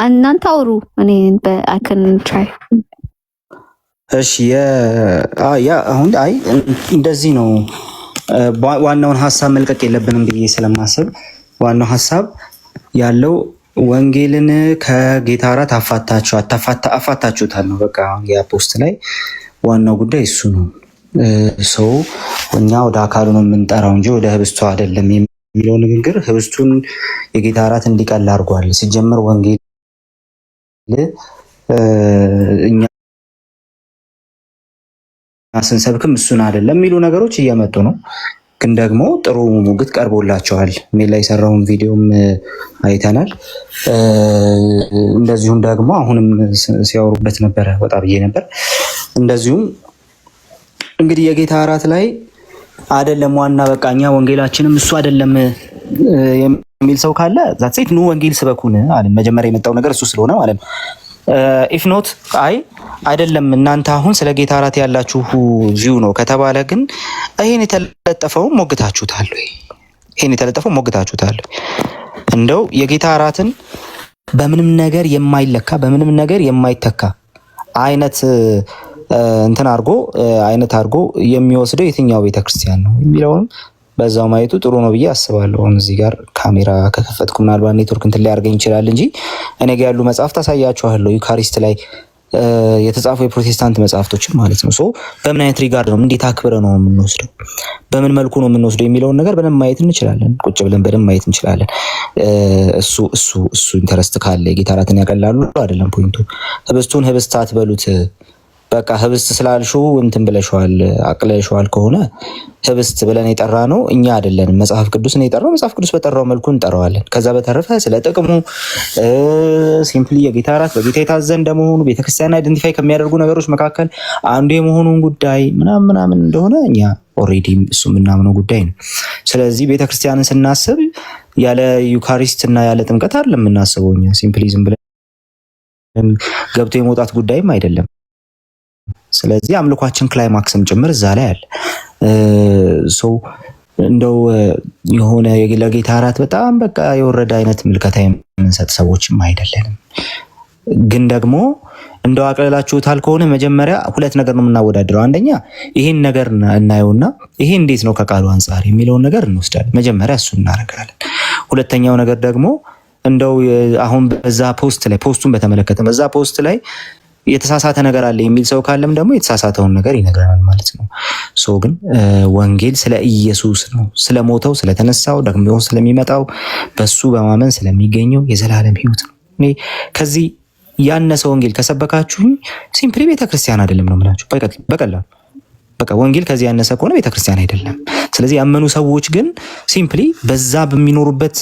እናንተ አውሩ። እኔ በአከን ትራይ እሺ። አሁን አይ እንደዚህ ነው። ዋናውን ሀሳብ መልቀቅ የለብንም ብዬ ስለማስብ ዋናው ሀሳብ ያለው ወንጌልን ከጌታ እራት አፋታችሁታል ነው። በቃ የፖስት ላይ ዋናው ጉዳይ እሱ ነው። ሰው እኛ ወደ አካሉ ነው የምንጠራው እንጂ ወደ ህብስቱ አይደለም የሚለው ንግግር ህብስቱን የጌታ እራት እንዲቀል አድርጓል። ሲጀመር ወንጌል እኛ ስንሰብክም እሱን አይደለም የሚሉ ነገሮች እየመጡ ነው። ግን ደግሞ ጥሩ ሙግት ቀርቦላቸዋል። ሜል ላይ የሰራውን ቪዲዮም አይተናል። እንደዚሁም ደግሞ አሁንም ሲያወሩበት ነበረ፣ ወጣ ብዬ ነበር። እንደዚሁም እንግዲህ የጌታ እራት ላይ አይደለም ዋና በቃ እኛ ወንጌላችንም እሱ አይደለም የሚል ሰው ካለ ዛት ሴት ኑ ወንጌል ስበኩን አለን። መጀመሪያ የመጣው ነገር እሱ ስለሆነ ማለት ነው። ኢፍ ኖት አይደለም እናንተ አሁን ስለ ጌታ እራት ያላችሁ ቪው ነው ከተባለ ግን ይሄን የተለጠፈው ሞግታችሁታል ወይ? ይሄን የተለጠፈው ሞግታችሁታል? እንደው የጌታ እራትን በምንም ነገር የማይለካ በምንም ነገር የማይተካ አይነት እንትን አድርጎ የሚወስደው የትኛው ቤተክርስቲያን ነው የሚለውን በዛው ማየቱ ጥሩ ነው ብዬ አስባለሁ። እዚህ ጋር ካሜራ ከከፈትኩ ምናልባት ኔትወርክ እንትን ሊያደርገኝ ይችላል እንጂ እኔ ጋር ያሉ መጽሐፍት አሳያችኋለሁ። ዩካሪስት ላይ የተጻፉ የፕሮቴስታንት መጽሐፍቶችን ማለት ነው። በምን አይነት ሪጋርድ ነው እንዴት አክብረ ነው የምንወስደው፣ በምን መልኩ ነው የምንወስደው የሚለውን ነገር በደንብ ማየት እንችላለን። ቁጭ ብለን በደንብ ማየት እንችላለን። እሱ ኢንተረስት ካለ የጌታ እራትን ያቀላሉ አይደለም ፖይንቱ። ህብስቱን ህብስት አትበሉት በቃ ህብስት ስላልሽው እንትን ብለሽዋል አቅለሽዋል ከሆነ ህብስት ብለን የጠራ ነው እኛ አይደለንም። መጽሐፍ ቅዱስ ነው የጠራው። መጽሐፍ ቅዱስ በጠራው መልኩ እንጠራዋለን። ከዛ በተረፈ ስለ ጥቅሙ ሲምፕሊ የጌታ እራት በጌታ የታዘዘ እንደመሆኑ ቤተክርስቲያን አይደንቲፋይ ከሚያደርጉ ነገሮች መካከል አንዱ የመሆኑን ጉዳይ ምናምን እንደሆነ እኛ ኦልሬዲ እሱ የምናምነው ጉዳይ ነው። ስለዚህ ቤተክርስቲያንን ስናስብ ያለ ዩካሪስት እና ያለ ጥምቀት አይደለም የምናስበው እኛ ሲምፕሊ ዝም ብለን ገብቶ የመውጣት ጉዳይም አይደለም። ስለዚህ አምልኳችን ክላይማክስም ጭምር እዛ ላይ አለ። ሰው እንደው የሆነ ለጌታ እራት በጣም በቃ የወረደ አይነት ምልከታ የምንሰጥ ሰዎችም አይደለንም። ግን ደግሞ እንደው አቅልላችሁታል ከሆነ መጀመሪያ ሁለት ነገር ነው የምናወዳድረው። አንደኛ ይሄን ነገር እናየውና ይሄ እንዴት ነው ከቃሉ አንጻር የሚለውን ነገር እንወስዳለን። መጀመሪያ እሱ እናደርጋለን። ሁለተኛው ነገር ደግሞ እንደው አሁን በዛ ፖስቱን በተመለከተ በዛ ፖስት ላይ የተሳሳተ ነገር አለ የሚል ሰው ካለም ደግሞ የተሳሳተውን ነገር ይነግረናል ማለት ነው። ሶ ግን ወንጌል ስለ ኢየሱስ ነው፣ ስለሞተው፣ ስለተነሳው፣ ደግሞ ስለሚመጣው በሱ በማመን ስለሚገኘው የዘላለም ሕይወት ነው። እኔ ከዚህ ያነሰ ወንጌል ከሰበካችሁኝ ሲምፕሊ ቤተክርስቲያን አይደለም ነው የምላችሁ። በቀላሉ በቃ ወንጌል ከዚህ ያነሰ ከሆነ ቤተክርስቲያን አይደለም። ስለዚህ ያመኑ ሰዎች ግን ሲምፕሊ በዛ በሚኖሩበት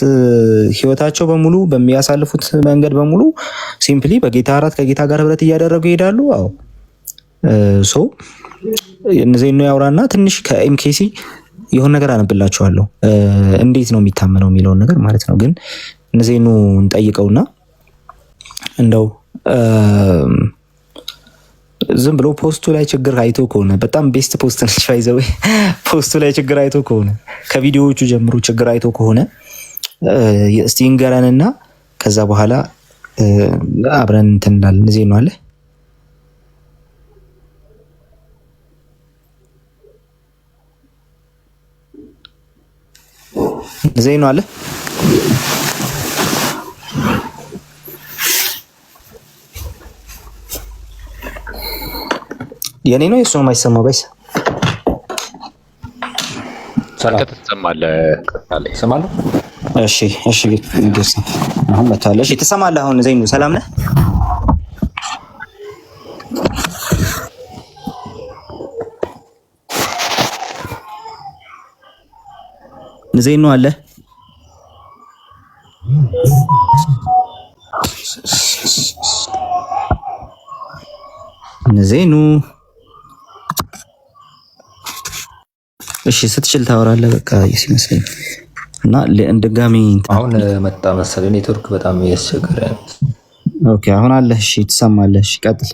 ህይወታቸው በሙሉ በሚያሳልፉት መንገድ በሙሉ ሲምፕሊ በጌታ እራት ከጌታ ጋር ህብረት እያደረጉ ይሄዳሉ። አዎ ሶ እነዚህ ነው ያውራና ትንሽ ከኤምኬሲ የሆነ ነገር አነብላችኋለሁ እንዴት ነው የሚታመነው የሚለውን ነገር ማለት ነው። ግን እነዚህ ነው እንጠይቀውና እንደው ዝም ብሎ ፖስቱ ላይ ችግር አይቶ ከሆነ በጣም ቤስት ፖስት ነች ባይዘው ፖስቱ ላይ ችግር አይቶ ከሆነ ከቪዲዮዎቹ ጀምሮ ችግር አይቶ ከሆነ እስቲ እንገረንና ከዛ በኋላ አብረን እንትን እንዳለን እዚህ ነው አለ እዚህ ነው አለ የኔ ነው የሱ ነው የማይሰማው ጋይስ ሰላም ተሰማለህ ቀጣለ ይሰማለህ እሺ እንዴስ አሁን መታለሽ ተሰማለህ አሁን ዘይኑ ሰላም ነህ ዘይኑ አለ ዘይኑ እሺ ስትችል ታወራለህ በቃ ይመስለኝ እና ለእንደጋሚ አሁን መጣ መሰለኝ ኔትወርክ በጣም ያስቸገረ ነው። ኦኬ አሁን አለ እሺ ትሰማለህ እሺ ቀጥል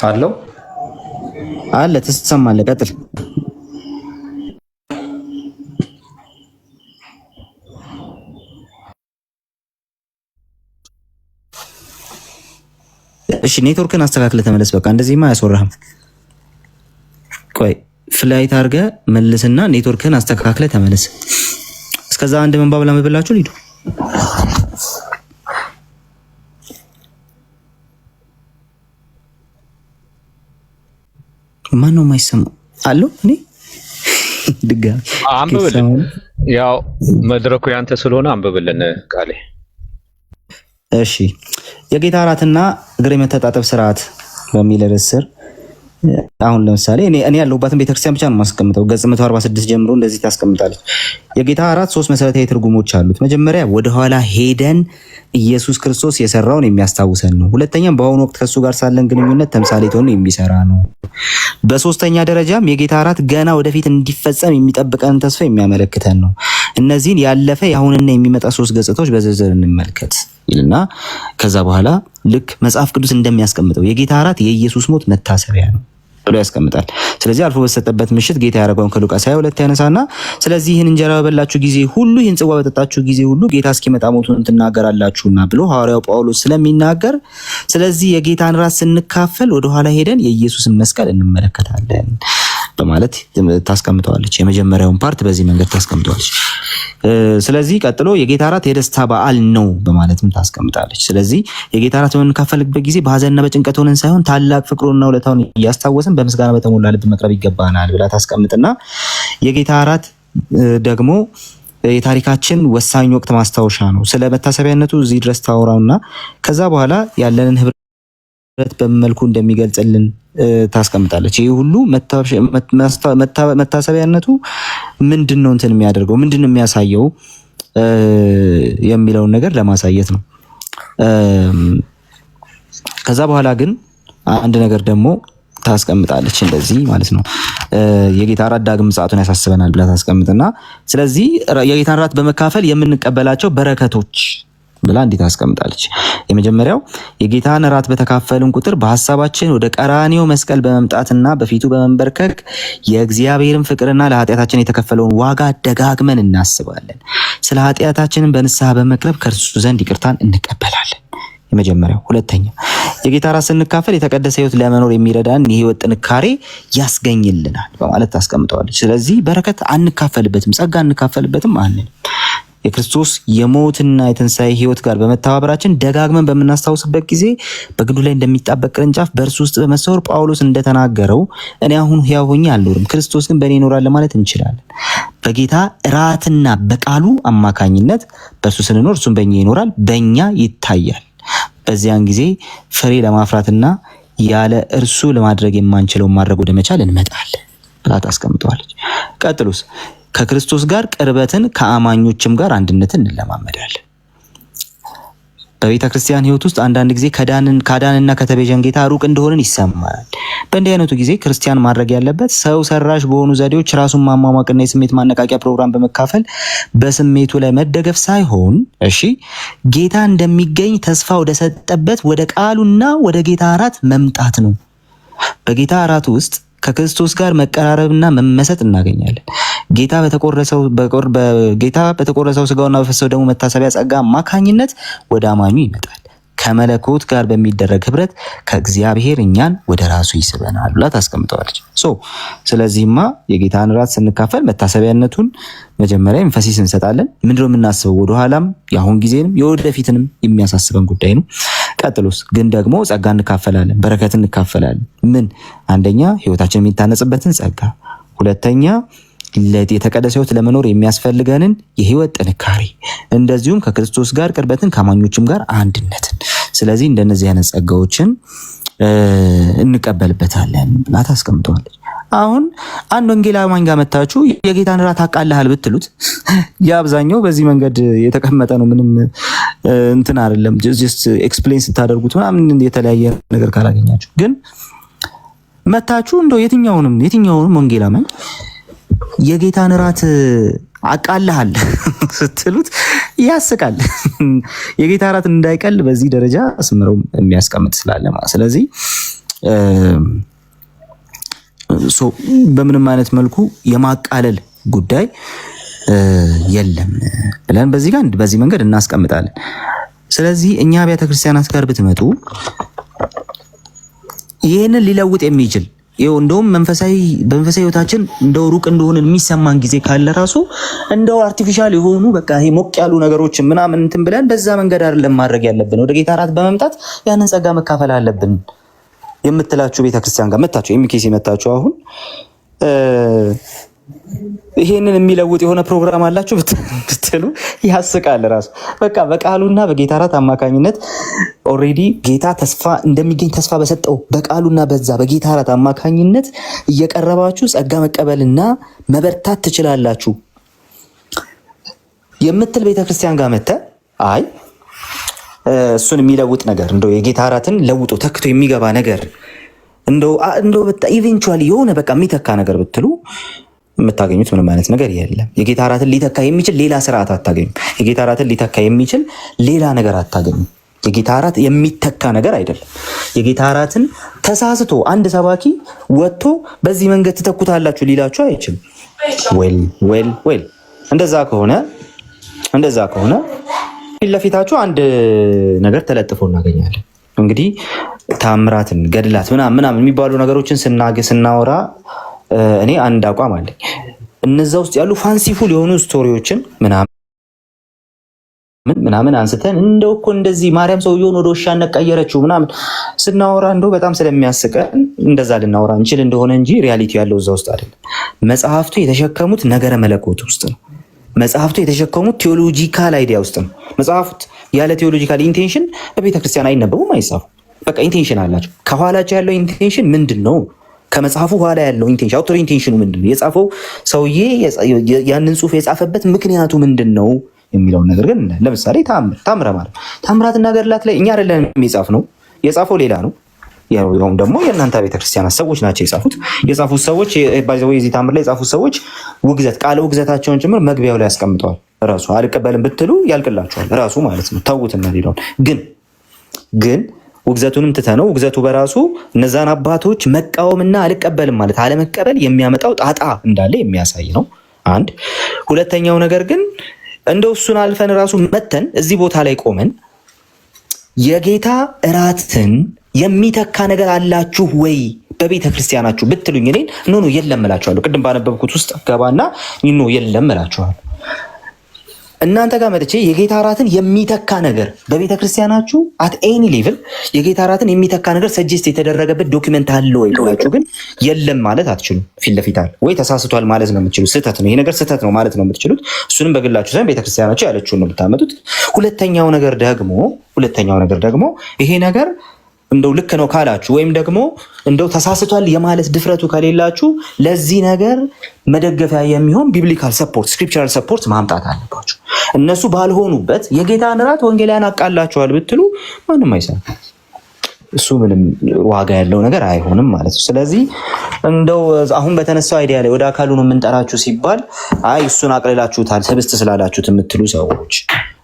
አለው አለ ትሰማለህ ቀጥል እሺ ኔትወርክን አስተካክለህ ተመለስ በቃ እንደዚህማ አያስወራህም ቆይ ፍላይት አድርገህ መልስና ኔትወርክህን አስተካክለህ ተመለስ። እስከዛ አንድ መንባብ ላምብላችሁ ሊዱ ማን ነው የማይሰማው አለው እኔ ድጋሚ አንብብልን ያው መድረኩ ያንተ ስለሆነ አንብብልን ቃሌ እሺ የጌታ እራትና እግር የመተጣጠብ ስርዓት በሚል ርዕስ ስር አሁን ለምሳሌ እኔ ያለሁባትን ቤተክርስቲያን ብቻ ነው ማስቀምጠው ገጽ 146 ጀምሮ እንደዚህ ታስቀምጣለች። የጌታ እራት 3 መሰረታዊ ትርጉሞች አሉት። መጀመሪያ ወደ ኋላ ሄደን ኢየሱስ ክርስቶስ የሰራውን የሚያስታውሰን ነው። ሁለተኛም በአሁኑ ወቅት ከሱ ጋር ሳለን ግንኙነት ተምሳሌት ሆኖ የሚሰራ ነው። በሶስተኛ ደረጃም የጌታ እራት ገና ወደፊት እንዲፈጸም የሚጠብቀን ተስፋ የሚያመለክተን ነው። እነዚህን ያለፈ የአሁንና የሚመጣ 3 ገጽታዎች በዝርዝር እንመልከት ይልና ከዛ በኋላ ልክ መጽሐፍ ቅዱስ እንደሚያስቀምጠው የጌታ እራት የኢየሱስ ሞት መታሰቢያ ነው ብሎ ያስቀምጣል። ስለዚህ አልፎ በተሰጠበት ምሽት ጌታ ያደረገውን ከሉቃስ 22 ያነሳና ስለዚህ ይህን እንጀራ በበላችሁ ጊዜ ሁሉ ይህን ጽዋ በጠጣችሁ ጊዜ ሁሉ ጌታ እስኪመጣ ሞቱን ትናገራላችሁና ብሎ ሐዋርያው ጳውሎስ ስለሚናገር ስለዚህ የጌታን ራት ስንካፈል ወደ ኋላ ሄደን የኢየሱስን መስቀል እንመለከታለን በማለት ታስቀምጠዋለች። የመጀመሪያውን ፓርት በዚህ መንገድ ታስቀምጠዋለች። ስለዚህ ቀጥሎ የጌታ እራት የደስታ በዓል ነው በማለትም ታስቀምጣለች። ስለዚህ የጌታ እራት በምንካፈልበት ጊዜ በሐዘንና በጭንቀት ሆነን ሳይሆን ታላቅ ፍቅሩንና ውለታውን እያስታወስን በምስጋና በተሞላ ልብ መቅረብ ይገባናል ብላ ታስቀምጥና የጌታ እራት ደግሞ የታሪካችን ወሳኝ ወቅት ማስታወሻ ነው። ስለ መታሰቢያነቱ እዚህ ድረስ ታወራውና ከዛ በኋላ ያለንን ህብረት በመልኩ እንደሚገልጽልን ታስቀምጣለች። ይሄ ሁሉ መታሰቢያነቱ ምንድነው እንትን የሚያደርገው ምንድነው የሚያሳየው የሚለውን ነገር ለማሳየት ነው። ከዛ በኋላ ግን አንድ ነገር ደግሞ ታስቀምጣለች እንደዚህ ማለት ነው። የጌታ እራት ዳግም ምጽአቱን ያሳስበናል ብላ ታስቀምጥና ስለዚህ የጌታ እራት በመካፈል የምንቀበላቸው በረከቶች ብላ እንዲህ ታስቀምጣለች። የመጀመሪያው የጌታን እራት በተካፈልን ቁጥር በሐሳባችን ወደ ቀራኒዮ መስቀል በመምጣትና በፊቱ በመንበርከክ የእግዚአብሔርን ፍቅርና ለኃጢአታችን የተከፈለውን ዋጋ ደጋግመን እናስባለን። ስለ ኃጢአታችንን በንስሐ በመቅረብ ከእርሱ ዘንድ ይቅርታን እንቀበላለን የመጀመሪያው። ሁለተኛ የጌታ ራስ ስንካፈል የተቀደሰ ህይወት ለመኖር የሚረዳን የህይወት ጥንካሬ ያስገኝልናል በማለት ታስቀምጠዋለች። ስለዚህ በረከት አንካፈልበትም፣ ጸጋ አንካፈልበትም አንልም። የክርስቶስ የሞትና የትንሣኤ ህይወት ጋር በመተባበራችን ደጋግመን በምናስታውስበት ጊዜ በግንዱ ላይ እንደሚጣበቅ ቅርንጫፍ በእርሱ ውስጥ በመሰወር ጳውሎስ እንደተናገረው እኔ አሁን ሕያው ሆኜ አልኖርም፣ ክርስቶስ ግን በእኔ ይኖራል ማለት እንችላለን። በጌታ እራትና በቃሉ አማካኝነት በእርሱ ስንኖር እርሱም በእኛ ይኖራል፣ በእኛ ይታያል። በዚያን ጊዜ ፍሬ ለማፍራትና ያለ እርሱ ለማድረግ የማንችለውን ማድረግ ወደ መቻል እንመጣለን ብላ ታስቀምጠዋለች። ቀጥሉስ ከክርስቶስ ጋር ቅርበትን ከአማኞችም ጋር አንድነትን እንለማመዳለን። በቤተ ክርስቲያን ህይወት ውስጥ አንዳንድ ጊዜ ካዳንና ከተቤዠን ጌታ ሩቅ እንደሆንን ይሰማል። በእንዲህ አይነቱ ጊዜ ክርስቲያን ማድረግ ያለበት ሰው ሰራሽ በሆኑ ዘዴዎች ራሱን ማሟሟቅና የስሜት ማነቃቂያ ፕሮግራም በመካፈል በስሜቱ ላይ መደገፍ ሳይሆን ጌታ እንደሚገኝ ተስፋ ወደ ሰጠበት ወደ ቃሉና ወደ ጌታ እራት መምጣት ነው። በጌታ እራት ውስጥ ከክርስቶስ ጋር መቀራረብና መመሰጥ እናገኛለን። ጌታ በተቆረሰው ስጋውና በፈሰሰው ደሙ መታሰቢያ ጸጋ አማካኝነት ወደ አማኙ ይመጣል። ከመለኮት ጋር በሚደረግ ህብረት ከእግዚአብሔር እኛን ወደ ራሱ ይስበናል ብላ ታስቀምጠዋለች። ስለዚህማ የጌታን ራት ስንካፈል መታሰቢያነቱን መጀመሪያ ኤንፈሲስ እንሰጣለን። ምንድነው የምናስበው? ወደኋላም የአሁን ጊዜንም የወደፊትንም የሚያሳስበን ጉዳይ ነው። ቀጥሎስ ግን ደግሞ ጸጋ እንካፈላለን፣ በረከት እንካፈላለን። ምን? አንደኛ ህይወታችን የሚታነጽበትን ጸጋ፣ ሁለተኛ የተቀደሰ ህይወት ለመኖር የሚያስፈልገንን የህይወት ጥንካሬ፣ እንደዚሁም ከክርስቶስ ጋር ቅርበትን ከአማኞችም ጋር አንድነትን። ስለዚህ እንደነዚህ አይነት ጸጋዎችን እንቀበልበታለን ብላ ታስቀምጠዋለች። አሁን አንድ ወንጌላዊ አማኝ ጋር መታችሁ የጌታን ራት አቃልሃል ብትሉት የአብዛኛው በዚህ መንገድ የተቀመጠ ነው። ምንም እንትን አይደለም። ጀስት ኤክስፕሌን ስታደርጉት ምናምን የተለያየ ነገር ካላገኛችሁ ግን መታችሁ እንደው የትኛውንም ወንጌላዊ አማኝ የጌታን ራት አቃልሃል ስትሉት ያስቃል። የጌታ ራት እንዳይቀል በዚህ ደረጃ አስምረው የሚያስቀምጥ ስላለ ማለት። ስለዚህ በምንም አይነት መልኩ የማቃለል ጉዳይ የለም ብለን በዚህ መንገድ እናስቀምጣለን። ስለዚህ እኛ አብያተ ክርስቲያናት ጋር ብትመጡ ይህንን ሊለውጥ የሚችል እንደውም በመንፈሳዊ ህይወታችን እንደው ሩቅ እንደሆነ የሚሰማን ጊዜ ካለ ራሱ እንደው አርቲፊሻል የሆኑ በቃ ይሄ ሞቅ ያሉ ነገሮችን ምናምን እንትን ብለን በዛ መንገድ አይደለም ማድረግ ያለብን። ወደ ጌታ ራት በመምጣት ያንን ጸጋ መካፈል አለብን የምትላችሁ ቤተክርስቲያን ጋር መታችሁ ኤምኬሲ መታችሁ አሁን ይሄንን የሚለውጥ የሆነ ፕሮግራም አላችሁ ብትሉ ያስቃል ራሱ። በቃ በቃሉና በጌታ ራት አማካኝነት ኦሬዲ ጌታ ተስፋ እንደሚገኝ ተስፋ በሰጠው በቃሉና በዛ በጌታ ራት አማካኝነት እየቀረባችሁ ጸጋ መቀበልና መበርታት ትችላላችሁ የምትል ቤተክርስቲያን ጋር መተ አይ እሱን የሚለውጥ ነገር እንደው የጌታ ራትን ለውጦ ተክቶ የሚገባ ነገር እንደው ኢቬንቹዋሊ የሆነ በቃ የሚተካ ነገር ብትሉ የምታገኙት ምንም አይነት ነገር የለም። የጌታ ራትን ሊተካ የሚችል ሌላ ስርዓት አታገኙም። የጌታ ራትን ሊተካ የሚችል ሌላ ነገር አታገኙም። የጌታ ራት የሚተካ ነገር አይደለም። የጌታ ራትን ተሳስቶ አንድ ሰባኪ ወጥቶ በዚህ መንገድ ትተኩታላችሁ ሊላችሁ አይችልም። ዌል እንደዛ ከሆነ ለፊታችሁ አንድ ነገር ተለጥፎ እናገኛለን። እንግዲህ ታምራትን፣ ገድላት ምናምን የሚባሉ ነገሮችን ስናወራ እኔ አንድ አቋም አለኝ። እነዛ ውስጥ ያሉ ፋንሲፉል የሆኑ ስቶሪዎችን ምናምን አንስተን እንደው እኮ እንደዚህ ማርያም ሰውየውን ወደ ውሻነት ቀየረችው ምናምን ስናወራ እንደው በጣም ስለሚያስቀን እንደዛ ልናወራ እንችል እንደሆነ እንጂ ሪያሊቲ ያለው እዛ ውስጥ አይደለም። መጽሐፍቱ የተሸከሙት ነገረ መለኮት ውስጥ ነው። መጽሐፍቱ የተሸከሙት ቴዎሎጂካል አይዲያ ውስጥ ነው። መጽሐፍት ያለ ቴዎሎጂካል ኢንቴንሽን በቤተክርስቲያን አይነበቡም፣ አይጻፉም። በቃ ኢንቴንሽን አላቸው። ከኋላቸው ያለው ኢንቴንሽን ምንድን ነው? ከመጽሐፉ ኋላ ያለው ኢንቴንሽን አውቶር ኢንቴንሽኑ ምንድነው? የጻፈው ሰውዬ ያንን ጽሑፍ የጻፈበት ምክንያቱ ምንድነው የሚለውን ነገር ግን ለምሳሌ ታምረ ማለት ታምራትና ገድላት ላይ እኛ አይደለም የጻፈው ሌላ ነው። ያውም ደግሞ የእናንተ ቤተክርስቲያን ሰዎች ናቸው የጻፉት ሰዎች ባይዘው የዚህ ታምር ላይ የጻፉት ሰዎች ቃለ ውግዘታቸውን ጭምር መግቢያው ላይ ያስቀምጠዋል። ራሱ አልቀበልም ብትሉ ያልቅላችኋል ራሱ ማለት ነው። ተውትና ሌላውን ግን ውግዘቱንም ትተነው ውግዘቱ በራሱ እነዛን አባቶች መቃወምና አልቀበልም ማለት አለመቀበል የሚያመጣው ጣጣ እንዳለ የሚያሳይ ነው። አንድ ሁለተኛው ነገር ግን እንደው እሱን አልፈን ራሱ መተን እዚህ ቦታ ላይ ቆመን የጌታ እራትን የሚተካ ነገር አላችሁ ወይ በቤተ ክርስቲያናችሁ ብትሉኝ እኔን ኖ የለም እላችኋለሁ። ቅድም ባነበብኩት ውስጥ ገባና ኖ የለም እላችኋለሁ። እናንተ ጋር መጥቼ የጌታ እራትን የሚተካ ነገር በቤተ ክርስቲያናችሁ አት ኤኒ ሌቭል የጌታ እራትን የሚተካ ነገር ሰጀስት የተደረገበት ዶክመንት አለ ወይ ብላችሁ ግን የለም ማለት አትችሉም። ፊት ለፊት አለ ወይ ተሳስቷል ማለት ነው የምትችሉት። ስህተት ነው ይሄ ነገር ስህተት ነው ማለት ነው የምትችሉት። እሱንም በግላችሁ ሳይሆን ቤተ ክርስቲያናችሁ ያለችውን ነው የምታመጡት። ሁለተኛው ነገር ደግሞ ይሄ ነገር እንደው ልክ ነው ካላችሁ ወይም ደግሞ እንደው ተሳስቷል የማለት ድፍረቱ ከሌላችሁ ለዚህ ነገር መደገፊያ የሚሆን ቢብሊካል ሰፖርት ስክሪፕቸራል ሰፖርት ማምጣት አለባችሁ። እነሱ ባልሆኑበት የጌታን እራት ወንጌላውያን አቃላችኋል ብትሉ ማንም አይሰማም። እሱ ምንም ዋጋ ያለው ነገር አይሆንም ማለት ነው። ስለዚህ እንደው አሁን በተነሳው አይዲያ ላይ ወደ አካሉ ነው የምንጠራችሁ ሲባል አይ እሱን አቅልላችሁታል ሰብስት ስላላችሁት የምትሉ ሰዎች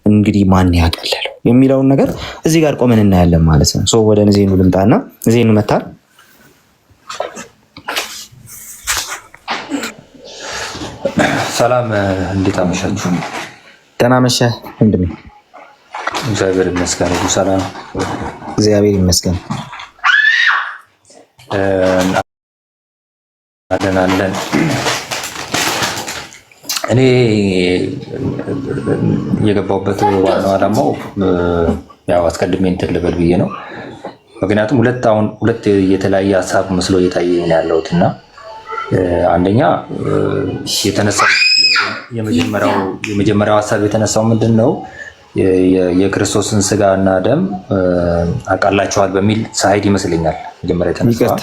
እንግዲህ ማን ያቀለለው የሚለውን ነገር እዚህ ጋር ቆመን እናያለን ማለት ነው። ሶ ወደ ዜኑ ልምጣና ዜኑ መታል። ሰላም፣ እንዴት አመሻችሁ? ደህና መሸህ ወንድሜ። እግዚአብሔር ይመስገን ሁሉ ሰላም፣ እግዚአብሔር ይመስገን። አለን እኔ የገባሁበት ዋናው ዓላማው ያው አስቀድሜ እንትን ልበል ብዬ ነው። ምክንያቱም ሁለት የተለያየ ሀሳብ መስሎ እየታየኝ ነው ያለሁት እና አንደኛ የተነሳው የመጀመሪያው ሀሳብ የተነሳው ምንድን ነው የክርስቶስን ስጋ እና ደም አቃላችኋል በሚል ሳይድ ይመስለኛል መጀመሪያ የተነሳው።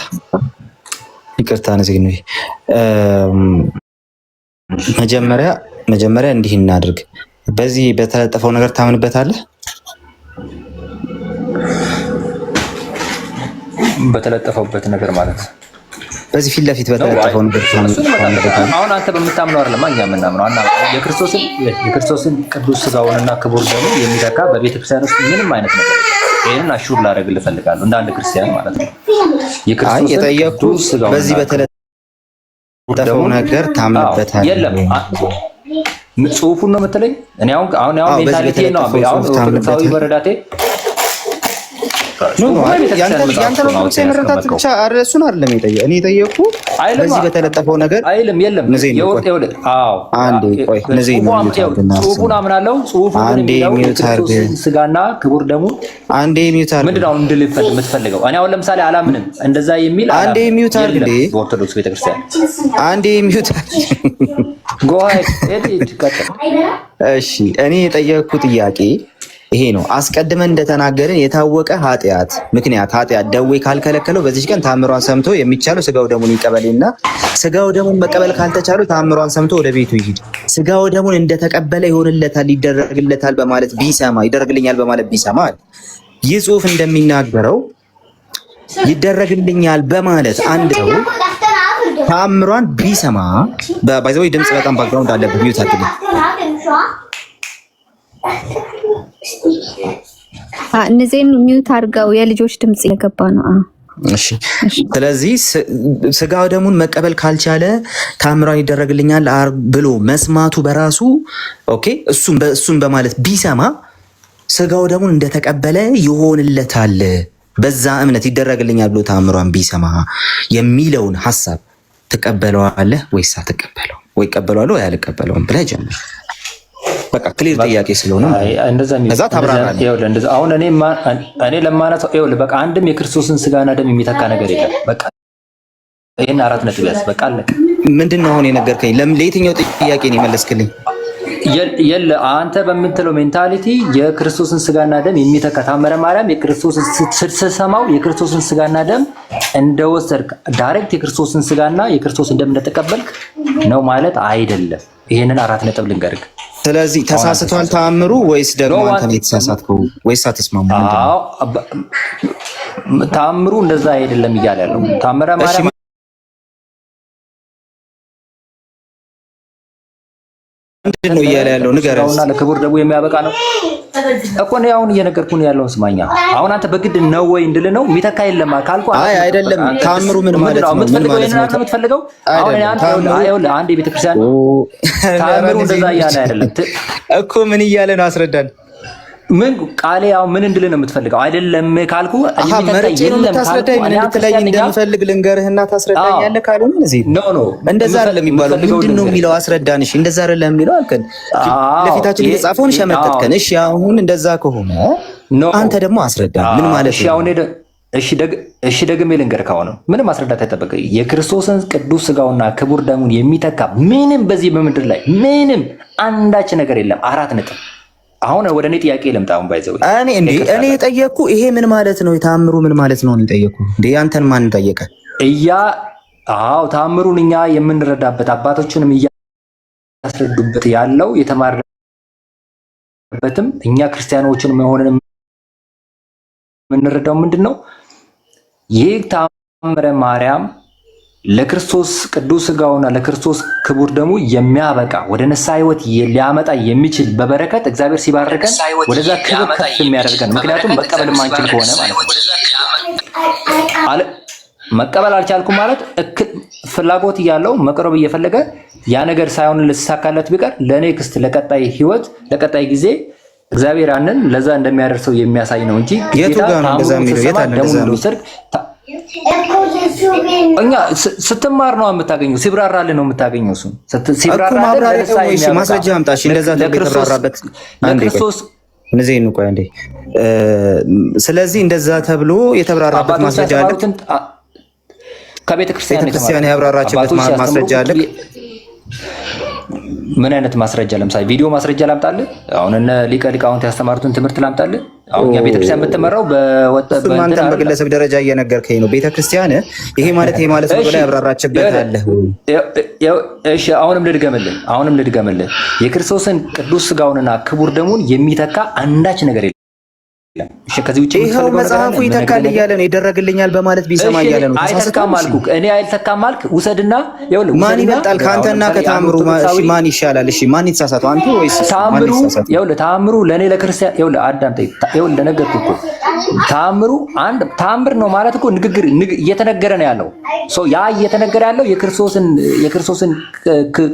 ይቅርታ ነዚህ መጀመሪያ እንዲህ እናድርግ። በዚህ በተለጠፈው ነገር ታምንበታለህ? በተለጠፈበት ነገር ማለት በዚህ ፊት ለፊት በተለጠፈው ነገር ታምንበታለህ? አሁን አንተ በምታምነው አይደለም እኛ የምናምነው እና የክርስቶስን ቅዱስ ስጋውንና ክቡር ደሙ የሚተካ በቤተክርስቲያን ውስጥ ምንም አይነት ነገር ይሄንን አሹር ላደርግልህ እፈልጋለሁ እንደ አንድ ክርስቲያን ማለት ነው። የክርስቶስን ቅዱስ ስጋውንና በዚህ ጠፈው ነገር ታምንበታለህ? የለም ጽሁፉን ነው የምትለኝ? እኔ አሁን ሜንታሊቲ ነው አሁን ኦርቶዶክሳዊ መረዳቴ ያንተ ኦርቶዶክሳዊ መረዳት ብቻ እሱን አይደለም የጠየቁ እኔ የጠየቁ በዚህ በተለጠፈው ነገር አይልም። የለም አንዴ ቆይ ጽሁፉን አምናለሁ። ጽሁፉን የሚለው ስጋና ክቡር ደሙ አንዴ ሚውት አድርግ። ምንድን ነው እንድል የምትፈልገው? እኔ አሁን ለምሳሌ አላምንም እንደዛ የሚል አንዴ ሚውት አድርግ። በኦርቶዶክስ ቤተክርስቲያን አንዴ ሚውት ጎይ እሺ እኔ የጠየቅኩ ጥያቄ ይሄ ነው። አስቀድመን እንደተናገርን የታወቀ ኃጢአት ደዌ ካልከለከለው በዚህ ቀን ታምሯን ሰምቶ የሚቻለው ስጋው ደሙን ይቀበልና ስጋው ደሙን መቀበል ካልተቻለው ታምሯን ሰምቶ ወደ ቤቱ ይሂድ። ስጋው ደሙን እንደተቀበለ ይሆንለታል ይደረግለታል በማለት ይደረግልኛል በማለት ቢሰማ ይህ ጽሑፍ እንደሚናገረው ይደረግልኛል በማለት አንድ ሰው ታምሯን ቢሰማ ባይዘው ድምጽ በጣም ባክግራውንድ አለበት ሚውት አድርግ። እነዚህን ሚውት አድርገው የልጆች ድምጽ እየገባ ነው። እሺ ስለዚህ ስጋው ደሙን መቀበል ካልቻለ ታምሯን ይደረግልኛል ብሎ መስማቱ በራሱ ኦኬ እሱም በማለት ቢሰማ ስጋው ደሙን እንደተቀበለ ይሆንለታል በዛ እምነት ይደረግልኛል ብሎ ታምሯን ቢሰማ የሚለውን ሐሳብ ትቀበለዋለህ ወይስ አትቀበለው? ወይ ቀበለዋለህ ወይ አልቀበለውም ብለህ ጀምር። በቃ ክሊር ጥያቄ ስለሆነ እንደዛ ታብራራለህ። እንደዛ አሁን እኔ ለማለት በቃ አንድም የክርስቶስን ስጋና ደም የሚተካ ነገር የለም። በቃ ይሄን 4 ነጥብ ያዝ። በቃ አለቀ። ምንድነው አሁን የነገርከኝ? ለየትኛው ጥያቄ ነው የመለስክልኝ? አንተ በምትለው ሜንታሊቲ የክርስቶስን ስጋና ደም የሚተካ ታምረ ማርያም የክርስቶስን ስትሰማው የክርስቶስን ስጋና ደም እንደወሰድክ ዳይሬክት የክርስቶስን ስጋና የክርስቶስን ደም እንደተቀበልክ ነው ማለት አይደለም። ይሄንን 4 ነጥብ ልንገርህ። ስለዚህ ተሳስቷል ታምሩ ወይስ ደግሞ አንተ ነው የተሳሳትከው ወይስ አትስማሙ? ታምሩ እንደዛ አይደለም እያለ ያለው ታምረ ማርያም ምንድነው እያለ ያለው ንገረኝ። እና ለክቡር ደግሞ የሚያበቃ ነው እኮ ነው አሁን እየነገርኩህ ነው ያለውን ስማኛ። አሁን አንተ በግድ ነው ወይ እንድል ነው የሚተካ የለም ካልኩ አይ አይደለም። ታምሩ ምን ማለት ነው? ምን ማለት ነው የምትፈልገው? አሁን አንድ የቤተክርስቲያን ታምሩ እንደዛ እያለ አይደለም እኮ ምን እያለ ነው? አስረዳን። ምን ቃሌ ያው ምን እንድልህ ነው የምትፈልገው? አይደለም ካልኩ መርጬ ነው የምታስረዳኝ። ምን እንድትለኝ እንደምፈልግ ልንገርህና ታስረዳኛለህ። ካልሆነ እዚህ ኖ እንደዛ አይደለም የሚባለው። ምንድን ነው የሚለው? አስረዳን። እሺ እንደዛ አይደለም የሚለው አልከን። ለፊታችን የተጻፈውን ሸመጠጥከን። እሺ አሁን እንደዛ ከሆነ አንተ ደግሞ አስረዳ። ምን ማለት ነው? እሺ ደግሜ ልንገርህ። ከሆነ ምንም ማስረዳት አይጠበቅ። የክርስቶስን ቅዱስ ስጋውና ክቡር ደሙን የሚተካ ምንም በዚህ በምድር ላይ ምንም አንዳች ነገር የለም። 4 ነጥብ። አሁን ወደ እኔ ጥያቄ ልምጣ። አሁን ባይዘው እኔ የጠየቅኩ ይሄ ምን ማለት ነው? የታምሩ ምን ማለት ነው? የጠየቅኩ እንዴ አንተን ማን ጠየቀ? ታምሩን እኛ የምንረዳበት አባቶችንም እያስረዱበት ያለው የተማረበትም እኛ ክርስቲያኖችን መሆንን የምንረዳው ምንድን ነው? ይህ ታምረ ማርያም ለክርስቶስ ቅዱስ ስጋውና ለክርስቶስ ክቡር ደሙ የሚያበቃ ወደ ንስሐ ሕይወት ሊያመጣ የሚችል በበረከት እግዚአብሔር ሲባርከን ወደዛ ክብር ከፍ የሚያደርገን። ምክንያቱም መቀበል ማንችል ከሆነ ማለት ነው። መቀበል አልቻልኩም ማለት ፍላጎት እያለው መቅረብ እየፈለገ ያ ነገር ሳይሆን ልሳካለት ቢቀር ለኔክስት ለቀጣይ ሕይወት ለቀጣይ ጊዜ እግዚአብሔር ያንን ለዛ እንደሚያደርሰው የሚያሳይ ነው እንጂ የቱ ጋር ነው እንደዛ የሚለው? የት አለ እንደዛ ነው? እኛ ስትማር ነው የምታገኘው፣ ሲብራራልህ ነው የምታገኘው። እሱ ሲብራራልህ ማስረጃ አምጣ። እሺ እንደዛ ተብሎ የተብራራበት ለክርስቶስ እነዚህ ነው። ቆይ አንዴ። ስለዚህ እንደዛ ተብሎ የተብራራበት ማስረጃ አለ? ከቤተ ክርስቲያን ያብራራችበት ማስረጃ አለ? ምን አይነት ማስረጃ? ለምሳሌ ቪዲዮ ማስረጃ ላምጣልህ? አሁን እነ ሊቀ ሊቃውንት ያስተማሩትን ትምህርት ላምጣልህ? አሁን ያ ቤተክርስቲያን የምትመራው አንተን በግለሰብ ደረጃ እየነገርከኝ ነው። ቤተክርስቲያን ይሄ ማለት ነው ብላ ያብራራችበት አለ? እሺ አሁንም ልድገምልህ። የክርስቶስን ቅዱስ ስጋውንና ክቡር ደሙን የሚተካ አንዳች ነገር የለም። እሺ ከዚህ ውጪ ይሄው መጽሐፉ ይተካል እያለ ነው፣ ይደረግልኛል በማለት ቢሰማ እያለ ነው። አይተካም አልኩህ እኔ። አይተካም አልክ ውሰድና ይኸውልህ፣ ማን ይበልጣል ከአንተና ከታምሩ? እሺ ማን ይሻላል? እሺ ማን ይተሳሳተው? አንተ ወይስ ታምሩ? ይኸውልህ ታምሩ ለኔ ለክርስቲያን ይኸውልህ አዳምጠኝ። ይኸውልህ እንደነገርኩህ እኮ ታምሩ አንድ ታምር ነው ማለት እኮ ንግግር እየተነገረ ነው ያለው። ያ እየተነገረ ያለው የክርስቶስን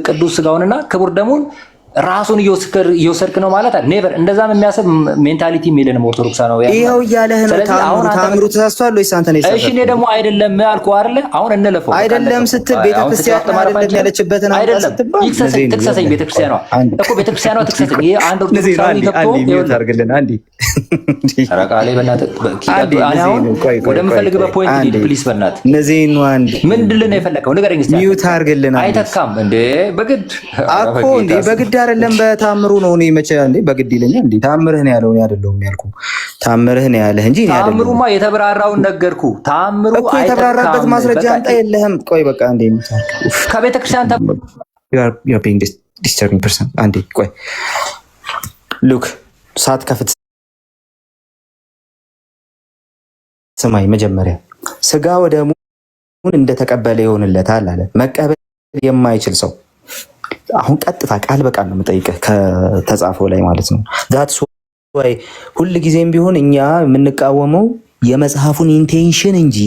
ቅዱስ ስጋውንና ክቡር ደሙን ራሱን እየወሰድክ ነው ማለት ኔቨር። እንደዛም የሚያስብ ሜንታሊቲ የለንም ኦርቶዶክሳዊ። ይሄው እያለህ ነው። ታምሩ ተሳስቷል ወይስ አንተ ነህ? እሺ እኔ ደግሞ አይደለም አልኩህ አይደለ? አሁን እንለፈው። አይደለም ስትል ቤተክርስቲያን አይደለም ያለችበትን አይደለም። ትክሰሰኝ ቤተክርስቲያኗ እኮ ቤተክርስቲያኗ ትክሰሰኝ። ይሄ አንድ ኦርቶዶክሳዊ ገብቶ ይወርጋልን። አንዴ ተረቃሌ በእናትህ አሁን ወደምፈልግበት ፖይንት ሂድ ፕሊስ። በእናትህ እነዚህ ነው አንዴ ምንድን ነው የፈለከው ንገረኝ እስቲ። ሚዩት አድርግልን። አይተካም እንዴ በግድ እኮ እንዴ በግድ አይደለም በታምሩ ነው። እኔ መቼ እንዴ በግድ ይለኛል እንዴ? ታምርህ ነው ያለው። እኔ አይደለሁም ያልኩ ታምርህ ነው ያለህ እንጂ እኔ አይደለሁም። ታምሩማ የተብራራውን ነገርኩ። ታምሩ እኮ የተብራራበት ማስረጃ አንተ የለህም። ቆይ በቃ አንዴ ከቤተ ክርስቲያን you are being disturbing person። አንዴ ቆይ ሉክ ሳት ከፍት ሰማይ መጀመሪያ ስጋ ወደሙን እንደተቀበለ ይሆንለታል አለ። መቀበል የማይችል ሰው አሁን ቀጥታ ቃል በቃል ነው የምጠይቅህ ከተጻፈው ላይ ማለት ነው። ዛትስ ዋይ ሁል ጊዜም ቢሆን እኛ የምንቃወመው የመጽሐፉን ኢንቴንሽን እንጂ